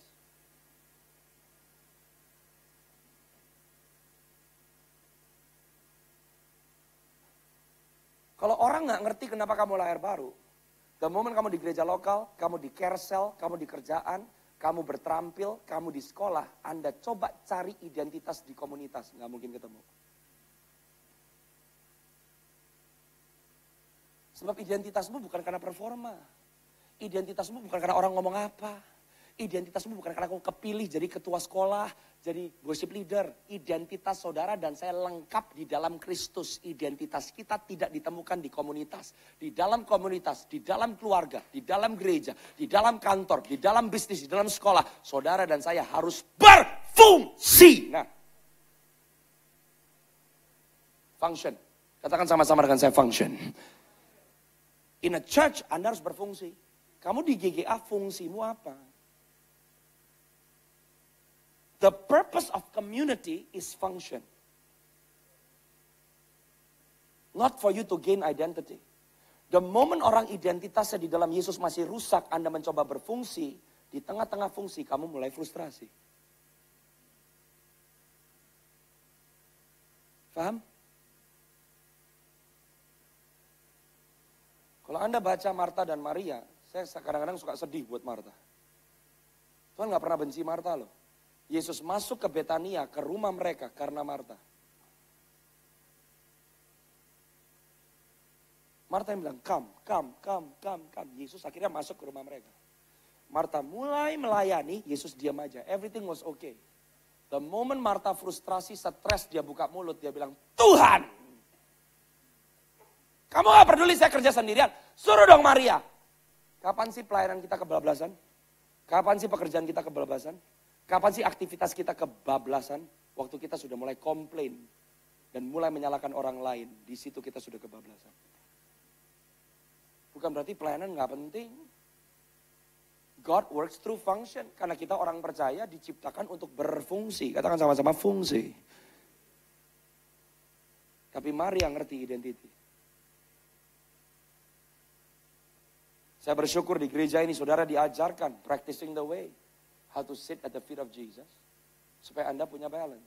Speaker 2: Kalau orang gak ngerti kenapa kamu lahir baru. The moment kamu di gereja lokal, kamu di carousel, kamu di kerjaan, kamu berterampil, kamu di sekolah. Anda coba cari identitas di komunitas. Gak mungkin ketemu. Sebab identitasmu bukan karena performa. Identitasmu bukan karena orang ngomong apa. Identitasmu bukan karena kamu kepilih jadi ketua sekolah, jadi worship leader. Identitas saudara dan saya lengkap di dalam Kristus. Identitas kita tidak ditemukan di komunitas. Di dalam komunitas, di dalam keluarga, di dalam gereja, di dalam kantor, di dalam bisnis, di dalam sekolah. Saudara dan saya harus berfungsi. Nah, function. Katakan sama-sama dengan saya, function. In a church, Anda harus berfungsi. Kamu di GGA, fungsimu apa? The purpose of community is function. Not for you to gain identity. The moment orang identitasnya di dalam Yesus masih rusak, Anda mencoba berfungsi, di tengah-tengah fungsi kamu mulai frustrasi. Paham? Kalau Anda baca Marta dan Maria, saya kadang-kadang suka sedih buat Marta. Tuhan gak pernah benci Marta loh. Yesus masuk ke Betania, ke rumah mereka karena Marta. Marta yang bilang, come. Yesus akhirnya masuk ke rumah mereka. Marta mulai melayani, Yesus diam aja. Everything was okay. The moment Marta frustrasi, stres, dia buka mulut, dia bilang, Tuhan! Kamu gak peduli saya kerja sendirian? Suruh dong Maria. Kapan sih pelayanan kita kebablasan? Kapan sih pekerjaan kita kebablasan? Kapan sih aktivitas kita kebablasan? Waktu kita sudah mulai komplain. Dan mulai menyalahkan orang lain. Di situ kita sudah kebablasan. Bukan berarti pelayanan gak penting. God works through function. Karena kita orang percaya diciptakan untuk berfungsi. Katakan sama-sama fungsi. Tapi Maria ngerti identitas. Saya bersyukur di gereja ini saudara diajarkan practicing the way. How to sit at the feet of Jesus. Supaya Anda punya balance.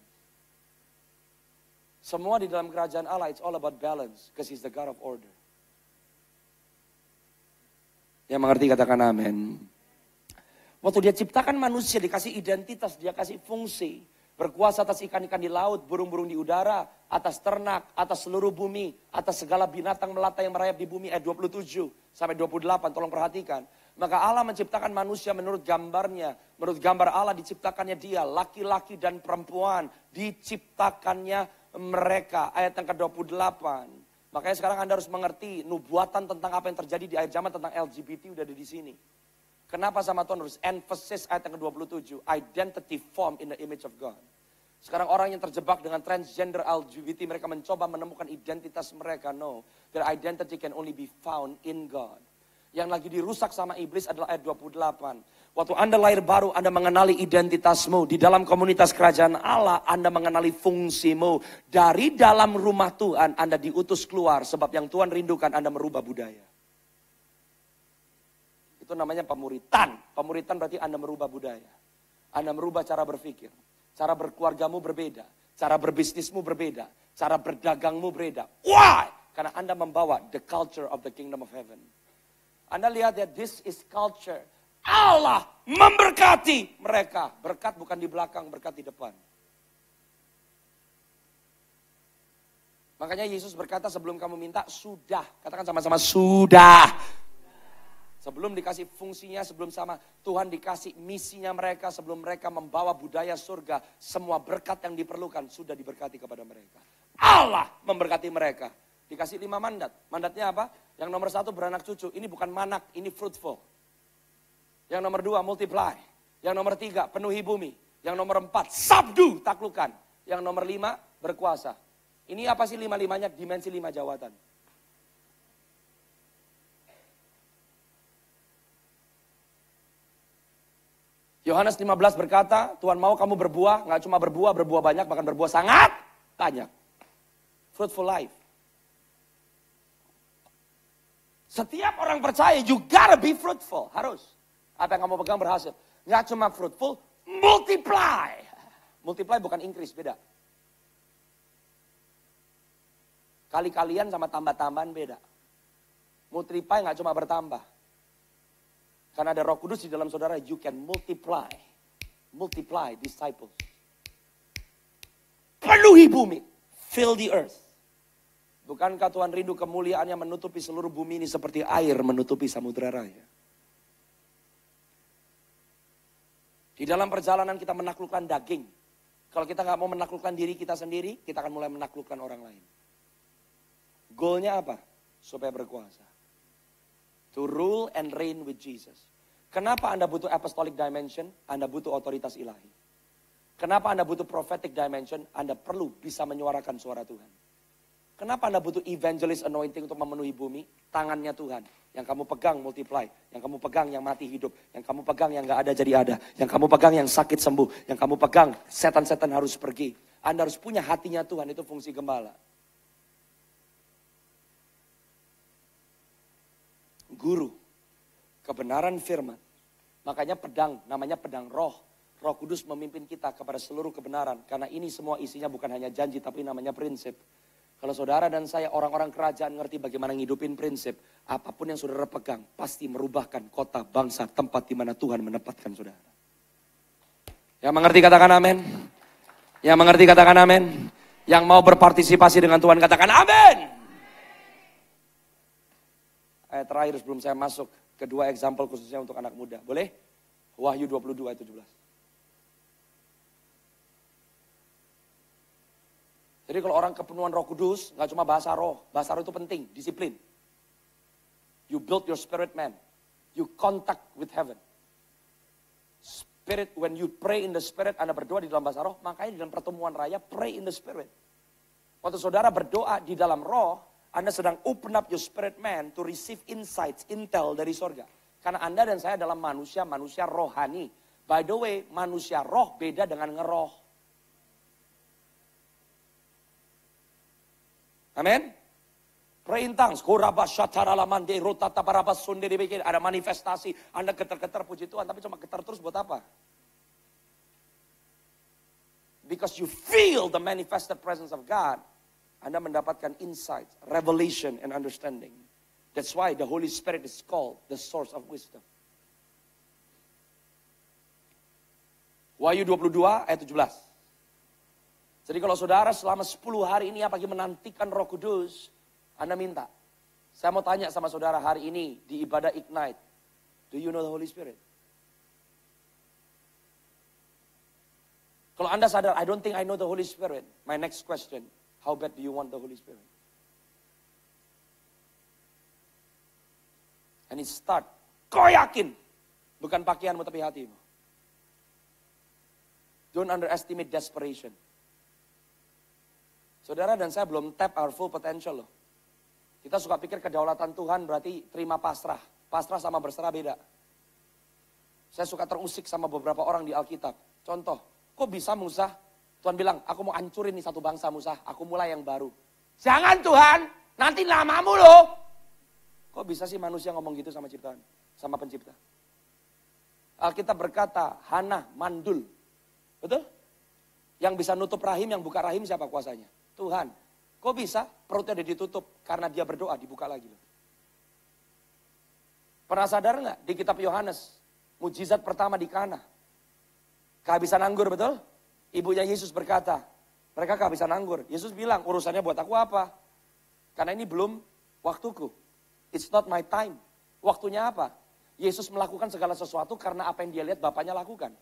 Speaker 2: Semua di dalam kerajaan Allah, it's all about balance. Because He's the God of order. Yang mengerti katakan amin. Waktu dia ciptakan manusia, dikasih identitas, dia kasih fungsi. Berkuasa atas ikan-ikan di laut, burung-burung di udara, atas ternak, atas seluruh bumi, atas segala binatang melata yang merayap di bumi. Ayat 27 sampai 28, tolong perhatikan. Maka Allah menciptakan manusia menurut gambarnya. Menurut gambar Allah diciptakannya dia, laki-laki dan perempuan. Diciptakannya mereka. Ayat yang ke-28. Makanya sekarang Anda harus mengerti nubuatan tentang apa yang terjadi di akhir zaman tentang LGBT udah ada di sini. Kenapa sama Tuhan harus emphasis ayat yang ke-27. Identity formed in the image of God. Sekarang orang yang terjebak dengan transgender LGBT, mereka mencoba menemukan identitas mereka. No, their identity can only be found in God. Yang lagi dirusak sama iblis adalah ayat 28. Waktu Anda lahir baru, Anda mengenali identitasmu. Di dalam komunitas kerajaan Allah, Anda mengenali fungsimu. Dari dalam rumah Tuhan, Anda diutus keluar. Sebab yang Tuhan rindukan, Anda merubah budaya. Itu namanya pemuritan. Pemuritan berarti Anda merubah budaya. Anda merubah cara berpikir. Cara berkeluargamu berbeda. Cara berbisnismu berbeda. Cara berdagangmu berbeda. Why? Karena Anda membawa the culture of the kingdom of heaven. Anda lihat ya, this is culture. Allah memberkati mereka. Berkat bukan di belakang, berkat di depan. Makanya Yesus berkata sebelum kamu minta, sudah. Katakan sama-sama, sudah. Sebelum dikasih fungsinya, sebelum sama Tuhan dikasih misinya mereka, sebelum mereka membawa budaya surga, semua berkat yang diperlukan sudah diberkati kepada mereka. Allah memberkati mereka. Dikasih 5 mandat. Mandatnya apa? Yang nomor 1 beranak cucu. Ini bukan manak, ini fruitful. Yang nomor 2 multiply. Yang nomor 3 penuhi bumi. Yang nomor 4 subdue, taklukkan. Yang nomor 5 berkuasa. Ini apa sih 5-5-nya? Dimensi 5 jawatan. Yohanes 15 berkata, Tuhan mau kamu berbuah, nggak cuma berbuah banyak, bahkan berbuah sangat banyak. Fruitful life. Setiap orang percaya, you gotta be fruitful. Harus. Apa yang kamu pegang berhasil. Nggak cuma fruitful, multiply. Multiply bukan increase, beda. Kali-kalian sama tambah-tambahan beda. Multiply nggak cuma bertambah. Karena ada Roh Kudus di dalam saudara, you can multiply. Multiply disciples. Penuhi bumi. Fill the earth. Bukankah Tuhan rindu kemuliaannya menutupi seluruh bumi ini seperti air menutupi samudera raya? Di dalam perjalanan kita menaklukkan daging. Kalau kita nggak mau menaklukkan diri kita sendiri, kita akan mulai menaklukkan orang lain. Goalnya apa? Supaya berkuasa. To rule and reign with Jesus. Kenapa Anda butuh apostolic dimension? Anda butuh otoritas ilahi. Kenapa Anda butuh prophetic dimension? Anda perlu bisa menyuarakan suara Tuhan. Kenapa Anda butuh evangelist anointing untuk memenuhi bumi? Tangannya Tuhan. Yang kamu pegang multiply. Yang kamu pegang yang mati hidup. Yang kamu pegang yang gak ada jadi ada. Yang kamu pegang yang sakit sembuh. Yang kamu pegang setan-setan harus pergi. Anda harus punya hatinya Tuhan. Itu fungsi gembala. Guru. Kebenaran firman. Makanya pedang. Namanya pedang roh. Roh Kudus memimpin kita kepada seluruh kebenaran. Karena ini semua isinya bukan hanya janji. Tapi namanya prinsip. Kalau saudara dan saya orang-orang kerajaan ngerti bagaimana ngidupin prinsip. Apapun yang saudara pegang pasti merubahkan kota, bangsa, tempat di mana Tuhan menempatkan saudara. Yang mengerti katakan amin. Yang mengerti katakan amin. Yang mau berpartisipasi dengan Tuhan katakan amin. Ayat terakhir sebelum saya masuk. Kedua example khususnya untuk anak muda. Boleh? Wahyu 22 ayat 17. Jadi kalau orang kepenuhan Roh Kudus, nggak cuma bahasa roh itu penting, disiplin. You build your spirit man, you contact with heaven. Spirit, when you pray in the spirit, Anda berdoa di dalam bahasa roh, makanya di dalam pertemuan raya, pray in the spirit. Waktu saudara berdoa di dalam roh, Anda sedang open up your spirit man to receive insights, intel dari surga. Karena Anda dan saya adalah manusia rohani. By the way, manusia roh beda dengan ngeroh. Amin. Pray in tongues. Ada manifestasi. Anda getar-getar puji Tuhan. Tapi cuma getar terus buat apa? Because you feel the manifested presence of God. Anda mendapatkan insight, revelation, and understanding. That's why the Holy Spirit is called the source of wisdom. Wahyu 22 ayat 17. Jadi kalau saudara selama 10 hari ini apalagi menantikan Roh Kudus, Anda minta. Saya mau tanya sama saudara hari ini di ibadah Ignite. Do you know the Holy Spirit? Kalau Anda sadar, I don't think I know the Holy Spirit. My next question, how bad do you want the Holy Spirit? And it start, kau yakin? Bukan pakaianmu tapi hatimu. Don't underestimate desperation. Saudara dan saya belum tap our full potential loh. Kita suka pikir kedaulatan Tuhan berarti terima pasrah. Pasrah sama berserah beda. Saya suka terusik sama beberapa orang di Alkitab. Contoh, kok bisa Musa? Tuhan bilang, aku mau hancurin nih satu bangsa Musa. Aku mulai yang baru. Jangan Tuhan, nanti lamamu loh. Kok bisa sih manusia ngomong gitu sama ciptaan? Sama pencipta? Alkitab berkata, Hana mandul. Betul? Yang bisa nutup rahim, yang buka rahim siapa kuasanya? Tuhan. Kok bisa? Perutnya udah ditutup. Karena dia berdoa, dibuka lagi. Pernah sadar nggak di kitab Yohanes? Mujizat pertama di Kana. Kehabisan anggur, betul? Ibunya Yesus berkata, mereka kehabisan anggur. Yesus bilang, urusannya buat aku apa? Karena ini belum waktuku. It's not my time. Waktunya apa? Yesus melakukan segala sesuatu karena apa yang dia lihat Bapaknya lakukan.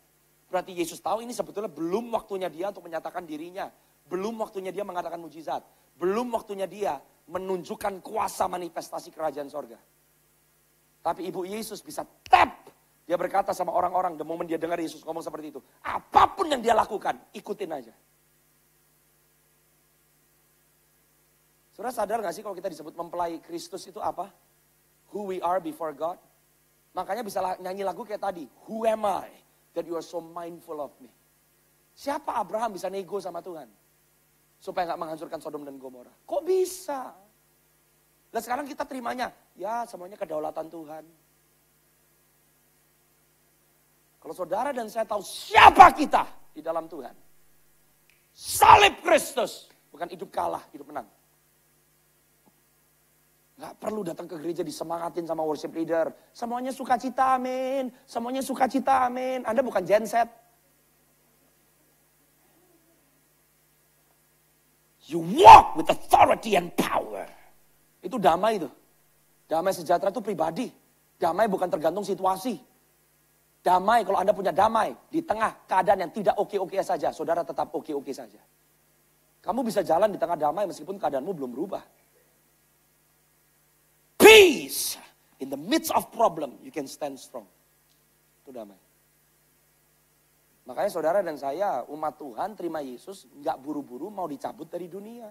Speaker 2: Berarti Yesus tahu ini sebetulnya belum waktunya dia untuk menyatakan dirinya. Belum waktunya dia mengatakan mujizat. Belum waktunya dia menunjukkan kuasa manifestasi kerajaan sorga. Tapi Ibu Yesus bisa tap. Dia berkata sama orang-orang, the moment dia dengar Yesus ngomong seperti itu. Apapun yang dia lakukan, ikutin aja. Saudara sadar gak sih kalau kita disebut mempelai Kristus itu apa? Who we are before God. Makanya bisa nyanyi lagu kayak tadi. Who am I that you are so mindful of me? Siapa Abraham bisa nego sama Tuhan? Supaya gak menghancurkan Sodom dan Gomora. Kok bisa? Dan sekarang kita terimanya. Ya semuanya kedaulatan Tuhan. Kalau saudara dan saya tahu siapa kita di dalam Tuhan. Salib Kristus. Bukan hidup kalah, hidup menang. Gak perlu datang ke gereja disemangatin sama worship leader. Semuanya sukacita, amin. Semuanya sukacita, amin. Anda bukan genset. You walk with authority and power. Itu damai itu. Damai sejahtera itu pribadi. Damai bukan tergantung situasi. Damai kalau Anda punya damai. Di tengah keadaan yang tidak oke-oke saja. Saudara tetap oke-oke saja. Kamu bisa jalan di tengah damai meskipun keadaanmu belum berubah. Peace. In the midst of problem, you can stand strong. Itu damai. Makanya saudara dan saya, umat Tuhan terima Yesus, nggak buru-buru mau dicabut dari dunia.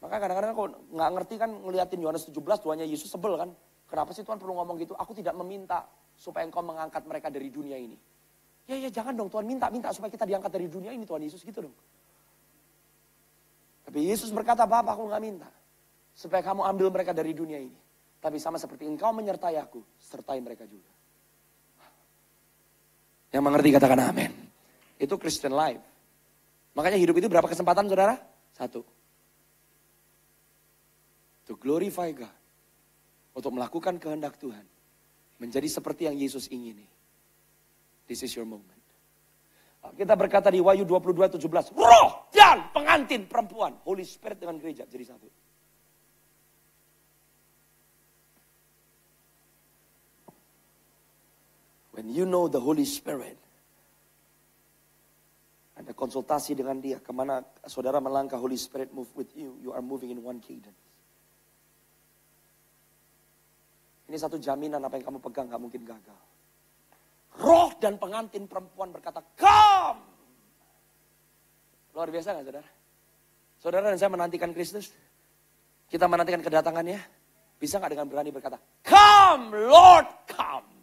Speaker 2: Maka kadang-kadang kok nggak ngerti kan ngeliatin Yohanes 17, Tuhannya Yesus sebel kan. Kenapa sih Tuhan perlu ngomong gitu? Aku tidak meminta supaya engkau mengangkat mereka dari dunia ini. Ya jangan dong Tuhan minta supaya kita diangkat dari dunia ini Tuhan Yesus gitu dong. Tapi Yesus berkata, Bapa aku nggak minta. Supaya kamu ambil mereka dari dunia ini. Tapi sama seperti engkau menyertai aku, sertai mereka juga. Yang mengerti katakan amin. Itu Christian life. Makanya hidup itu berapa kesempatan saudara? 1. To glorify God. Untuk melakukan kehendak Tuhan. Menjadi seperti yang Yesus ingini. This is your moment. Kita berkata di Wahyu 22:17. Roh dan pengantin perempuan. Holy Spirit dengan gereja jadi satu. When you know the Holy Spirit. Ada konsultasi dengan dia. Kemana saudara melangkah Holy Spirit move with you. You are moving in one cadence. Ini satu jaminan apa yang kamu pegang gak mungkin gagal. Roh dan pengantin perempuan berkata, come. Luar biasa gak saudara? Saudara dan saya menantikan Kristus. Kita menantikan kedatangannya. Bisa gak dengan berani berkata, come Lord, come.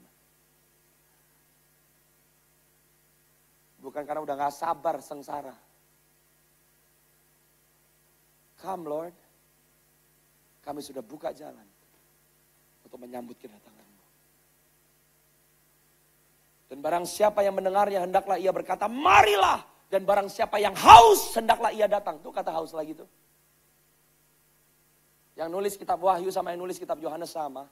Speaker 2: Bukan karena udah gak sabar sengsara. Come Lord. Kami sudah buka jalan. Untuk menyambut kedatanganmu. Dan barang siapa yang mendengarnya hendaklah ia berkata, marilah. Dan barang siapa yang haus hendaklah ia datang. Tuh kata haus lagi tuh. Yang nulis kitab Wahyu sama yang nulis kitab Yohanes sama.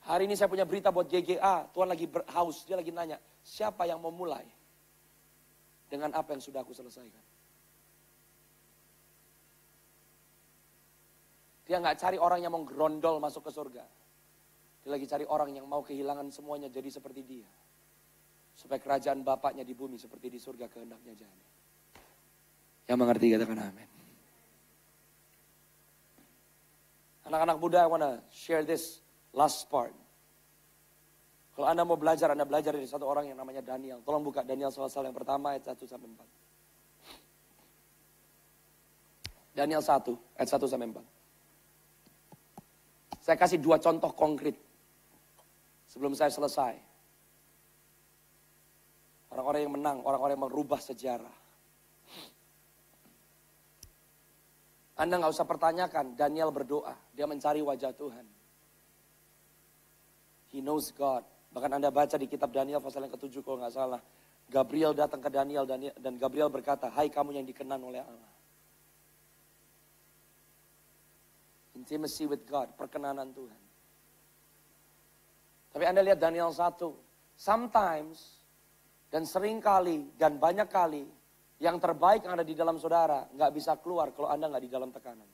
Speaker 2: Hari ini saya punya berita buat GGA. Tuhan lagi haus, dia lagi nanya. Siapa yang mau mulai? Dengan apa yang sudah aku selesaikan. Dia gak cari orang yang mau gerondol masuk ke surga. Dia lagi cari orang yang mau kehilangan semuanya jadi seperti dia. Supaya kerajaan Bapaknya di bumi seperti di surga kehendaknya jadi. Yang mengerti katakan amin. Anak-anak muda, I wanna share this last part. Kalau Anda mau belajar, Anda belajar dari satu orang yang namanya Daniel. Tolong buka Daniel pasal yang pertama ayat 1-4. Daniel 1 ayat 1-4. Saya kasih 2 contoh konkret. Sebelum saya selesai. Orang-orang yang menang, orang-orang yang merubah sejarah. Anda gak usah pertanyakan, Daniel berdoa. Dia mencari wajah Tuhan. He knows God. Bahkan Anda baca di kitab Daniel pasal yang ke-7 kalau gak salah. Gabriel datang ke Daniel dan Gabriel berkata, hai kamu yang dikenan oleh Allah. Intimacy with God, perkenanan Tuhan. Tapi Anda lihat Daniel 1. Sometimes, dan sering kali, dan banyak kali, yang terbaik yang ada di dalam saudara, gak bisa keluar kalau Anda gak di dalam tekanan.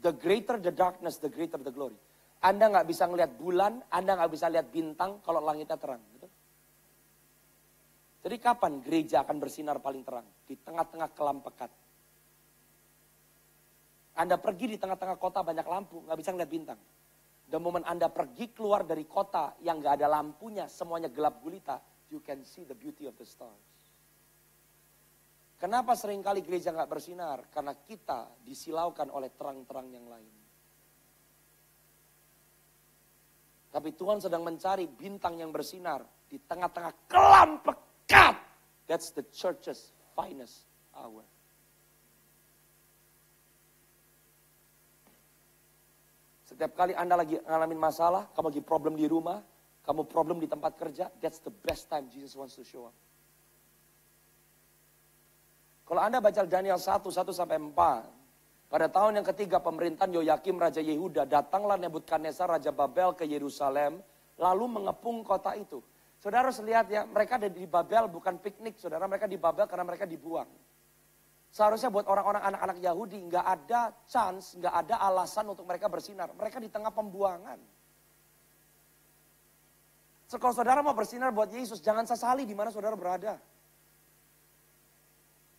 Speaker 2: The greater the darkness, the greater the glory. Anda gak bisa ngelihat bulan, Anda gak bisa lihat bintang kalau langitnya terang. Betul? Jadi kapan gereja akan bersinar paling terang? Di tengah-tengah kelam pekat. Anda pergi di tengah-tengah kota banyak lampu, nggak bisa ngeliat bintang. Dan momen Anda pergi keluar dari kota yang nggak ada lampunya, semuanya gelap gulita, you can see the beauty of the stars. Kenapa seringkali gereja nggak bersinar? Karena kita disilaukan oleh terang-terang yang lain. Tapi Tuhan sedang mencari bintang yang bersinar di tengah-tengah kelam pekat. That's the church's finest hour. Setiap kali Anda lagi ngalamin masalah, kamu lagi problem di rumah, kamu problem di tempat kerja, that's the best time Jesus wants to show up. Kalau Anda baca Daniel 1:1-4, pada tahun yang ketiga pemerintahan Yoyakim Raja Yehuda, datanglah Nebukadnezar Raja Babel ke Yerusalem, lalu mengepung kota itu. Saudara harus lihat ya, mereka ada di Babel bukan piknik, saudara, mereka di Babel karena mereka dibuang. Seharusnya buat orang-orang anak-anak Yahudi nggak ada chance, nggak ada alasan untuk mereka bersinar. Mereka di tengah pembuangan. So, kalau saudara mau bersinar buat Yesus, jangan sesali di mana saudara berada.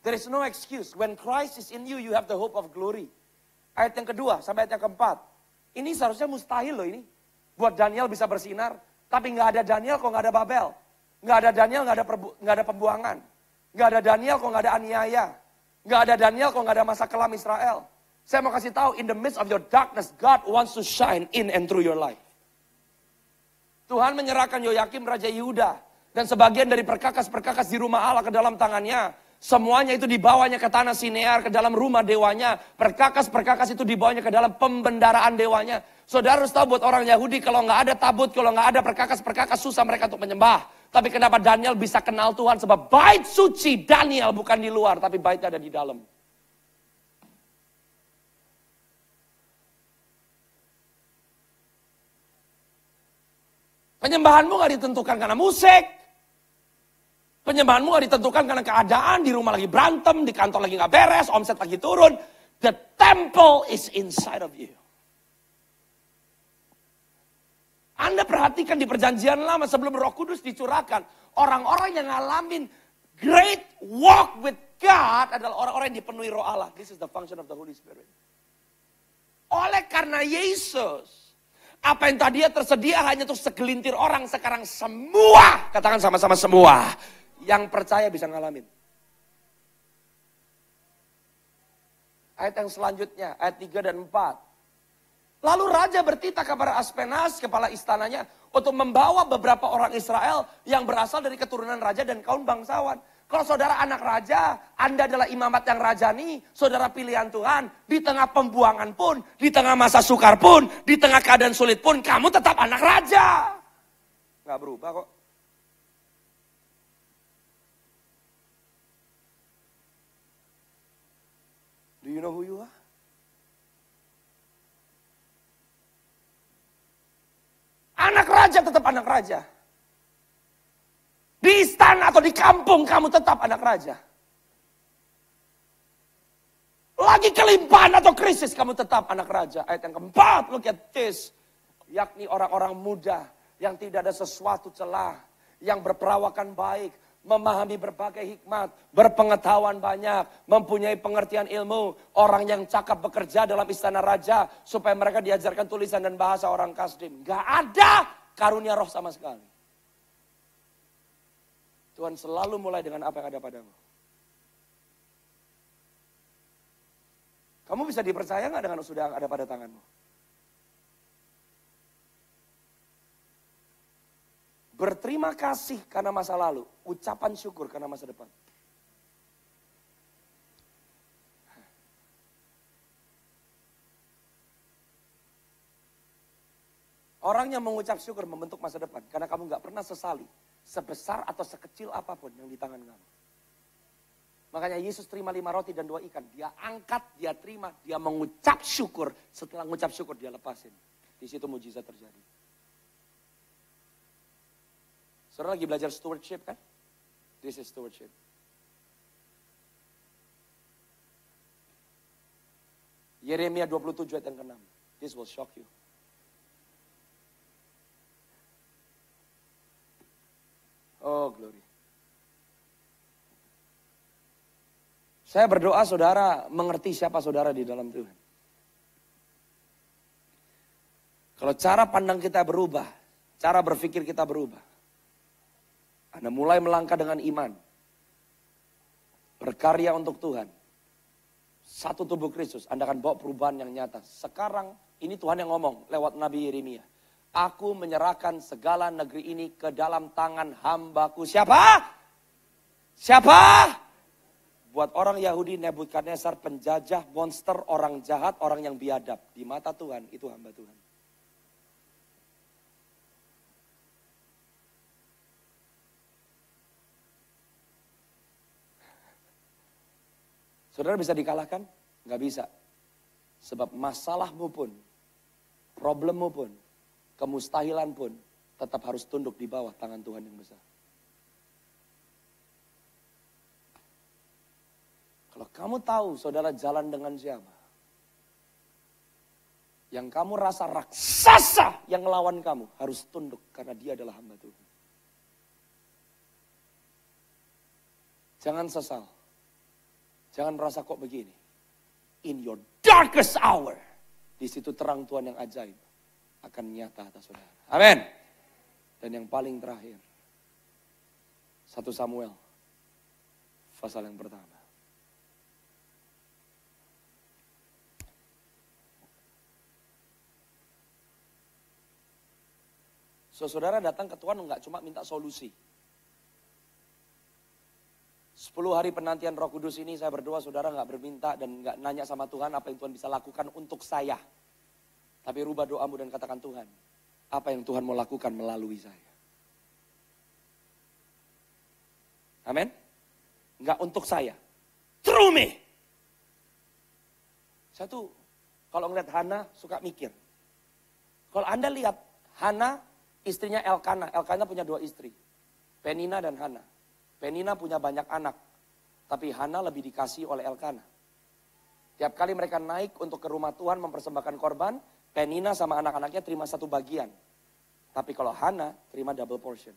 Speaker 2: There is no excuse. When Christ is in you, you have the hope of glory. Ayat yang kedua sampai ayat yang keempat. Ini seharusnya mustahil loh ini. Buat Daniel bisa bersinar. Tapi nggak ada Daniel kok nggak ada Babel. Nggak ada Daniel nggak ada pembuangan. Nggak ada Daniel kok nggak ada aniaya. Nggak ada Daniel kok nggak ada masa kelam Israel. Saya mau kasih tahu, in the midst of your darkness, God wants to shine in and through your life. Tuhan menyerahkan Yoyakim Raja Yehuda dan sebagian dari perkakas-perkakas di rumah Allah ke dalam tangannya. Semuanya itu dibawanya ke tanah Sinear, ke dalam rumah dewanya. Perkakas-perkakas itu dibawanya ke dalam pembendaraan dewanya. Saudara harus tahu buat orang Yahudi, kalau nggak ada tabut, kalau nggak ada perkakas-perkakas, susah mereka untuk menyembah. Tapi kenapa Daniel bisa kenal Tuhan? Sebab bait suci Daniel bukan di luar, tapi baitnya ada di dalam. Penyembahanmu gak ditentukan karena musik. Penyembahanmu gak ditentukan karena keadaan, di rumah lagi berantem, di kantor lagi gak beres, omset lagi turun. The temple is inside of you. Anda perhatikan di perjanjian lama sebelum Roh Kudus dicurahkan. Orang-orang yang ngalamin great walk with God adalah orang-orang yang dipenuhi Roh Allah. This is the function of the Holy Spirit. Oleh karena Yesus, apa yang tadinya tersedia hanya untuk segelintir orang, sekarang semua, katakan sama-sama semua, yang percaya bisa ngalamin. Ayat yang selanjutnya, ayat 3 dan 4. Lalu raja bertitah kepada Aspenas, kepala istananya, untuk membawa beberapa orang Israel yang berasal dari keturunan raja dan kaum bangsawan. Kalau saudara anak raja, Anda adalah imamat yang rajani, saudara pilihan Tuhan, di tengah pembuangan pun, di tengah masa sukar pun, di tengah keadaan sulit pun, kamu tetap anak raja. Nggak berubah kok. Do you know who you are? Anak raja tetap anak raja. Di istana atau di kampung kamu tetap anak raja. Lagi kelimpahan atau krisis kamu tetap anak raja. Ayat yang keempat, look at this. Yakni orang-orang muda yang tidak ada sesuatu celah. Yang berperawakan baik. Memahami berbagai hikmat, berpengetahuan banyak, mempunyai pengertian ilmu, orang yang cakap bekerja dalam istana raja, supaya mereka diajarkan tulisan dan bahasa orang Kasdim. Gak ada karunia roh sama sekali. Tuhan selalu mulai dengan apa yang ada padamu. Kamu bisa dipercaya gak dengan sudah ada pada tanganmu? Berterima kasih karena masa lalu, ucapan syukur karena masa depan. Orang yang mengucap syukur membentuk masa depan, karena kamu gak pernah sesali, sebesar atau sekecil apapun yang di tangan kamu. Makanya Yesus terima 5 roti dan 2 ikan, dia angkat, dia terima, dia mengucap syukur, setelah mengucap syukur dia lepasin. Di situ mujizat terjadi. Saudara lagi belajar stewardship kan? This is stewardship. Yeremia 27 ayat yang ke-6. This will shock you. Oh glory. Saya berdoa saudara mengerti siapa saudara di dalam Tuhan. Kalau cara pandang kita berubah, cara berpikir kita berubah. Anda mulai melangkah dengan iman. Berkarya untuk Tuhan. Satu tubuh Kristus, Anda akan bawa perubahan yang nyata. Sekarang ini Tuhan yang ngomong lewat Nabi Yeremia. Aku menyerahkan segala negeri ini ke dalam tangan hambaku. Siapa? Siapa? Buat orang Yahudi, Nebukadnezar penjajah, monster, orang jahat, orang yang biadab. Di mata Tuhan, itu hamba Tuhan. Saudara bisa dikalahkan? Nggak bisa. Sebab masalahmu pun, problemmu pun, kemustahilan pun, tetap harus tunduk di bawah tangan Tuhan yang besar. Kalau kamu tahu saudara jalan dengan siapa, yang kamu rasa raksasa yang melawan kamu, harus tunduk karena dia adalah hamba Tuhan. Jangan sesal. Jangan merasa kok begini. In your darkest hour, di situ terang Tuhan yang ajaib akan nyata atas saudara. Amin. Dan yang paling terakhir, 1 Samuel pasal yang pertama. So, saudara datang ke Tuhan enggak cuma minta solusi. 10 hari penantian Roh Kudus ini saya berdoa saudara enggak berminta dan enggak nanya sama Tuhan apa yang Tuhan bisa lakukan untuk saya. Tapi rubah doamu dan katakan Tuhan, apa yang Tuhan mau lakukan melalui saya. Amin. Enggak untuk saya. Through me. Saya tuh kalau ngeliat Hana suka mikir. Kalau Anda lihat Hana istrinya Elkana. Elkana punya 2 istri. Penina dan Hana. Penina punya banyak anak. Tapi Hana lebih dikasih oleh Elkana. Tiap kali mereka naik untuk ke rumah Tuhan mempersembahkan korban, Penina sama anak-anaknya terima 1 bagian. Tapi kalau Hana terima double portion.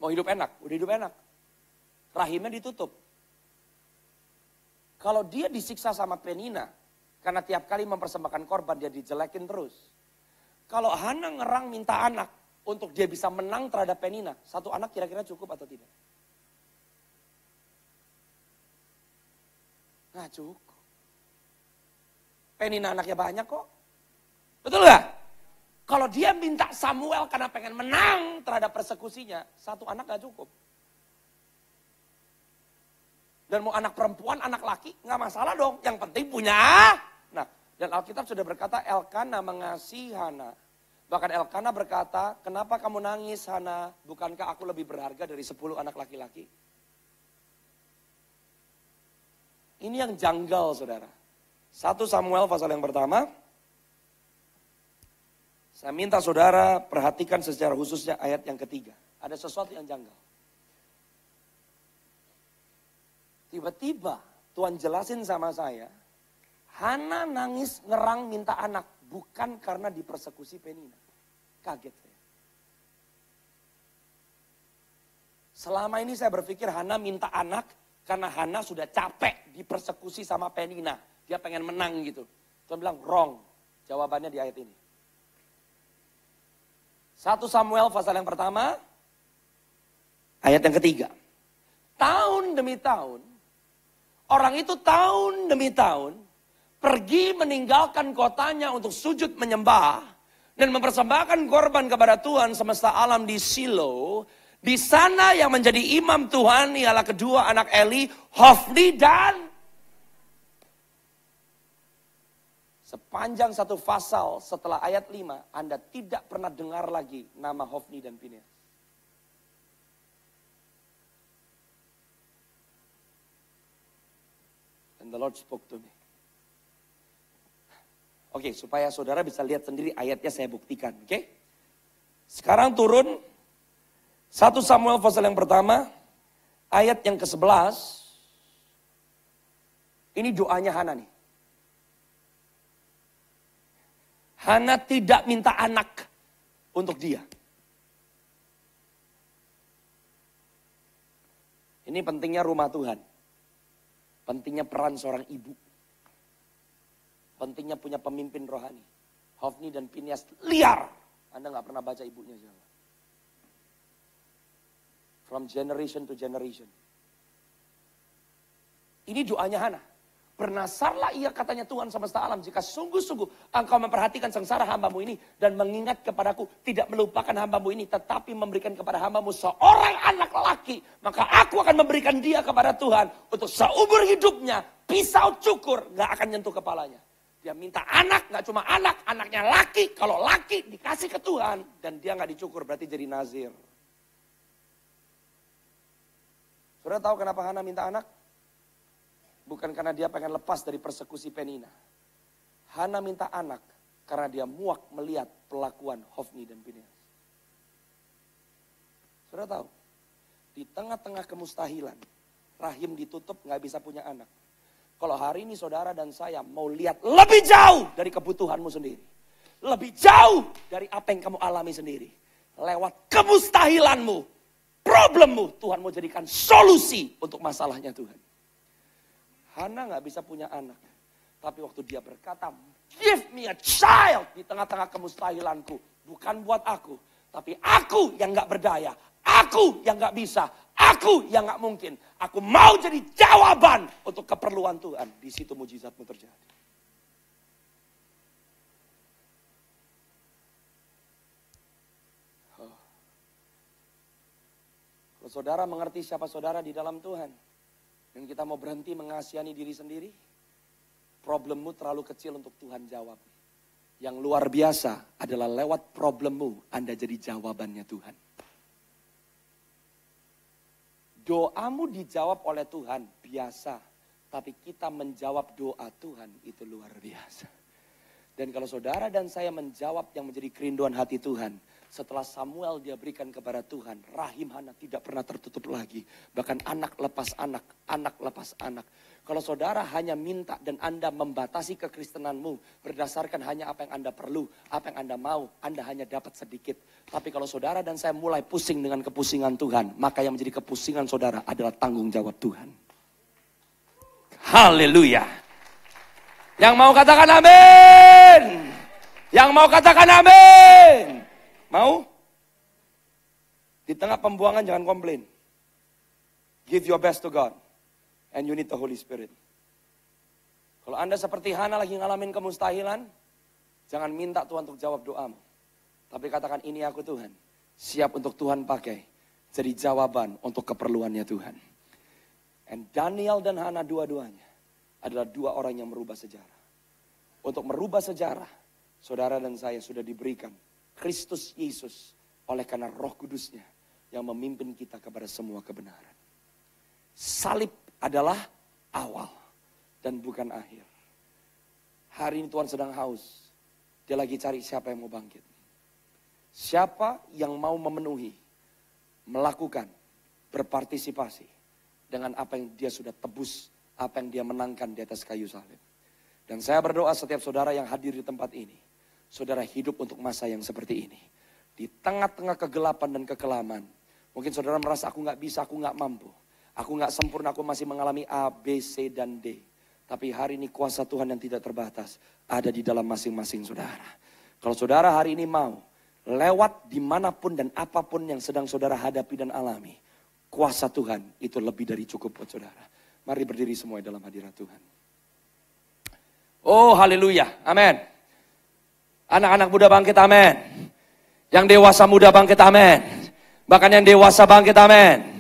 Speaker 2: Mau hidup enak, udah hidup enak. Rahimnya ditutup. Kalau dia disiksa sama Penina, karena tiap kali mempersembahkan korban dia dijelekin terus. Kalau Hana ngerang minta anak untuk dia bisa menang terhadap Penina, 1 anak kira-kira cukup atau tidak? Nggak cukup. Penina anaknya banyak kok. Betul nggak? Kalau dia minta Samuel karena pengen menang terhadap persekusinya, 1 anak nggak cukup. Dan mau anak perempuan, anak laki, nggak masalah dong. Yang penting punya. Nah, dan Alkitab sudah berkata Elkana mengasihi Hana. Bahkan Elkana berkata, kenapa kamu nangis Hana? Bukankah aku lebih berharga dari 10 anak laki-laki? Ini yang janggal saudara. 1 Samuel pasal yang pertama. Saya minta saudara perhatikan secara khususnya ayat yang ketiga. Ada sesuatu yang janggal. Tiba-tiba Tuhan jelasin sama saya. Hana nangis ngerang minta anak. Bukan karena dipersekusi Penina. Kaget saya. Selama ini saya berpikir Hana minta anak karena Hana sudah capek dipersekusi sama Penina. Dia pengen menang gitu. Tuhan bilang wrong. Jawabannya di ayat ini. 1 Samuel pasal yang pertama. Ayat yang ketiga. Tahun demi tahun. Orang itu tahun demi tahun. Pergi meninggalkan kotanya untuk sujud menyembah. Dan mempersembahkan korban kepada Tuhan semesta alam di Silo. Di sana yang menjadi imam Tuhan ialah kedua anak Eli, Hofni dan. Sepanjang 1 pasal setelah ayat 5, Anda tidak pernah dengar lagi nama Hofni dan Pinehas. And the Lord spoke to me. Oke, supaya saudara bisa lihat sendiri ayatnya saya buktikan. Oke. Sekarang turun 1 Samuel pasal yang pertama. Ayat yang ke-11. Ini doanya Hana nih. Hana tidak minta anak untuk dia. Ini pentingnya rumah Tuhan. Pentingnya peran seorang ibu. Pentingnya punya pemimpin rohani. Hofni dan Pinehas liar. Anda gak pernah baca ibunya siapa. From generation to generation. Ini doanya Hana. Bernasarlah ia katanya Tuhan semesta alam, jika sungguh-sungguh engkau memperhatikan sengsara hambamu ini dan mengingat kepadaku, tidak melupakan hambamu ini, tetapi memberikan kepada hambamu seorang anak lelaki, maka aku akan memberikan dia kepada Tuhan untuk seumur hidupnya. Pisau cukur gak akan nyentuh kepalanya. Dia minta anak, gak cuma anak, anaknya laki. Kalau laki dikasih ke Tuhan dan dia gak dicukur, berarti jadi nazir. Saudara tahu kenapa Hana minta anak? Bukan karena dia pengen lepas dari persekusi Penina. Hana minta anak karena dia muak melihat pelakuan Hofni dan Pinehas. Saudara tahu, di tengah-tengah kemustahilan, rahim ditutup gak bisa punya anak. Kalau hari ini saudara dan saya mau lihat lebih jauh dari kebutuhanmu sendiri. Lebih jauh dari apa yang kamu alami sendiri. Lewat kemustahilanmu, problemmu, Tuhan mau jadikan solusi untuk masalahnya Tuhan. Hana gak bisa punya anak. Tapi waktu dia berkata, give me a child di tengah-tengah kemustahilanku. Bukan buat aku. Tapi aku yang gak berdaya. Aku yang gak bisa. Aku yang gak mungkin. Aku mau jadi jawaban untuk keperluan Tuhan. Di situ mujizatmu terjadi. Kalau saudara mengerti siapa saudara di dalam Tuhan. Dan kita mau berhenti mengasihani diri sendiri. Problemmu terlalu kecil untuk Tuhan jawab. Yang luar biasa adalah lewat problemmu Anda jadi jawabannya Tuhan. Doamu dijawab oleh Tuhan biasa. Tapi kita menjawab doa Tuhan itu luar biasa. Dan kalau saudara dan saya menjawab yang menjadi kerinduan hati Tuhan. Setelah Samuel dia berikan kepada Tuhan, rahim Hana tidak pernah tertutup lagi. Bahkan anak lepas anak, anak lepas anak. Kalau saudara hanya minta dan Anda membatasi kekristenanmu berdasarkan hanya apa yang Anda perlu, apa yang Anda mau, Anda hanya dapat sedikit. Tapi kalau saudara dan saya mulai pusing dengan kepusingan Tuhan, maka yang menjadi kepusingan saudara adalah tanggung jawab Tuhan. Haleluya. Yang mau katakan amin. Yang mau katakan amin. Mau? Di tengah pembuangan jangan komplain. Give your best to God. And you need the Holy Spirit. Kalau Anda seperti Hana lagi ngalamin kemustahilan, jangan minta Tuhan untuk jawab doamu. Tapi katakan, ini aku Tuhan. Siap untuk Tuhan pakai. Jadi jawaban untuk keperluannya Tuhan. And Daniel dan Hana dua-duanya adalah dua orang yang merubah sejarah. Untuk merubah sejarah, saudara dan saya sudah diberikan Kristus Yesus oleh karena Roh Kudusnya yang memimpin kita kepada semua kebenaran. Salib adalah awal dan bukan akhir. Hari ini Tuhan sedang haus. Dia lagi cari siapa yang mau bangkit. Siapa yang mau memenuhi, melakukan, berpartisipasi dengan apa yang dia sudah tebus, apa yang dia menangkan di atas kayu salib. Dan saya berdoa setiap saudara yang hadir di tempat ini, saudara hidup untuk masa yang seperti ini. Di tengah-tengah kegelapan dan kekelaman. Mungkin saudara merasa aku gak bisa, aku gak mampu. Aku gak sempurna, aku masih mengalami A, B, C, dan D. Tapi hari ini kuasa Tuhan yang tidak terbatas ada di dalam masing-masing saudara. Kalau saudara hari ini mau lewat dimanapun dan apapun yang sedang saudara hadapi dan alami. Kuasa Tuhan itu lebih dari cukup buat saudara. Mari berdiri semua dalam hadirat Tuhan. Oh haleluya, amin. Anak-anak muda bangkit, amin. Yang dewasa muda bangkit, amin. Bahkan yang dewasa bangkit, amin.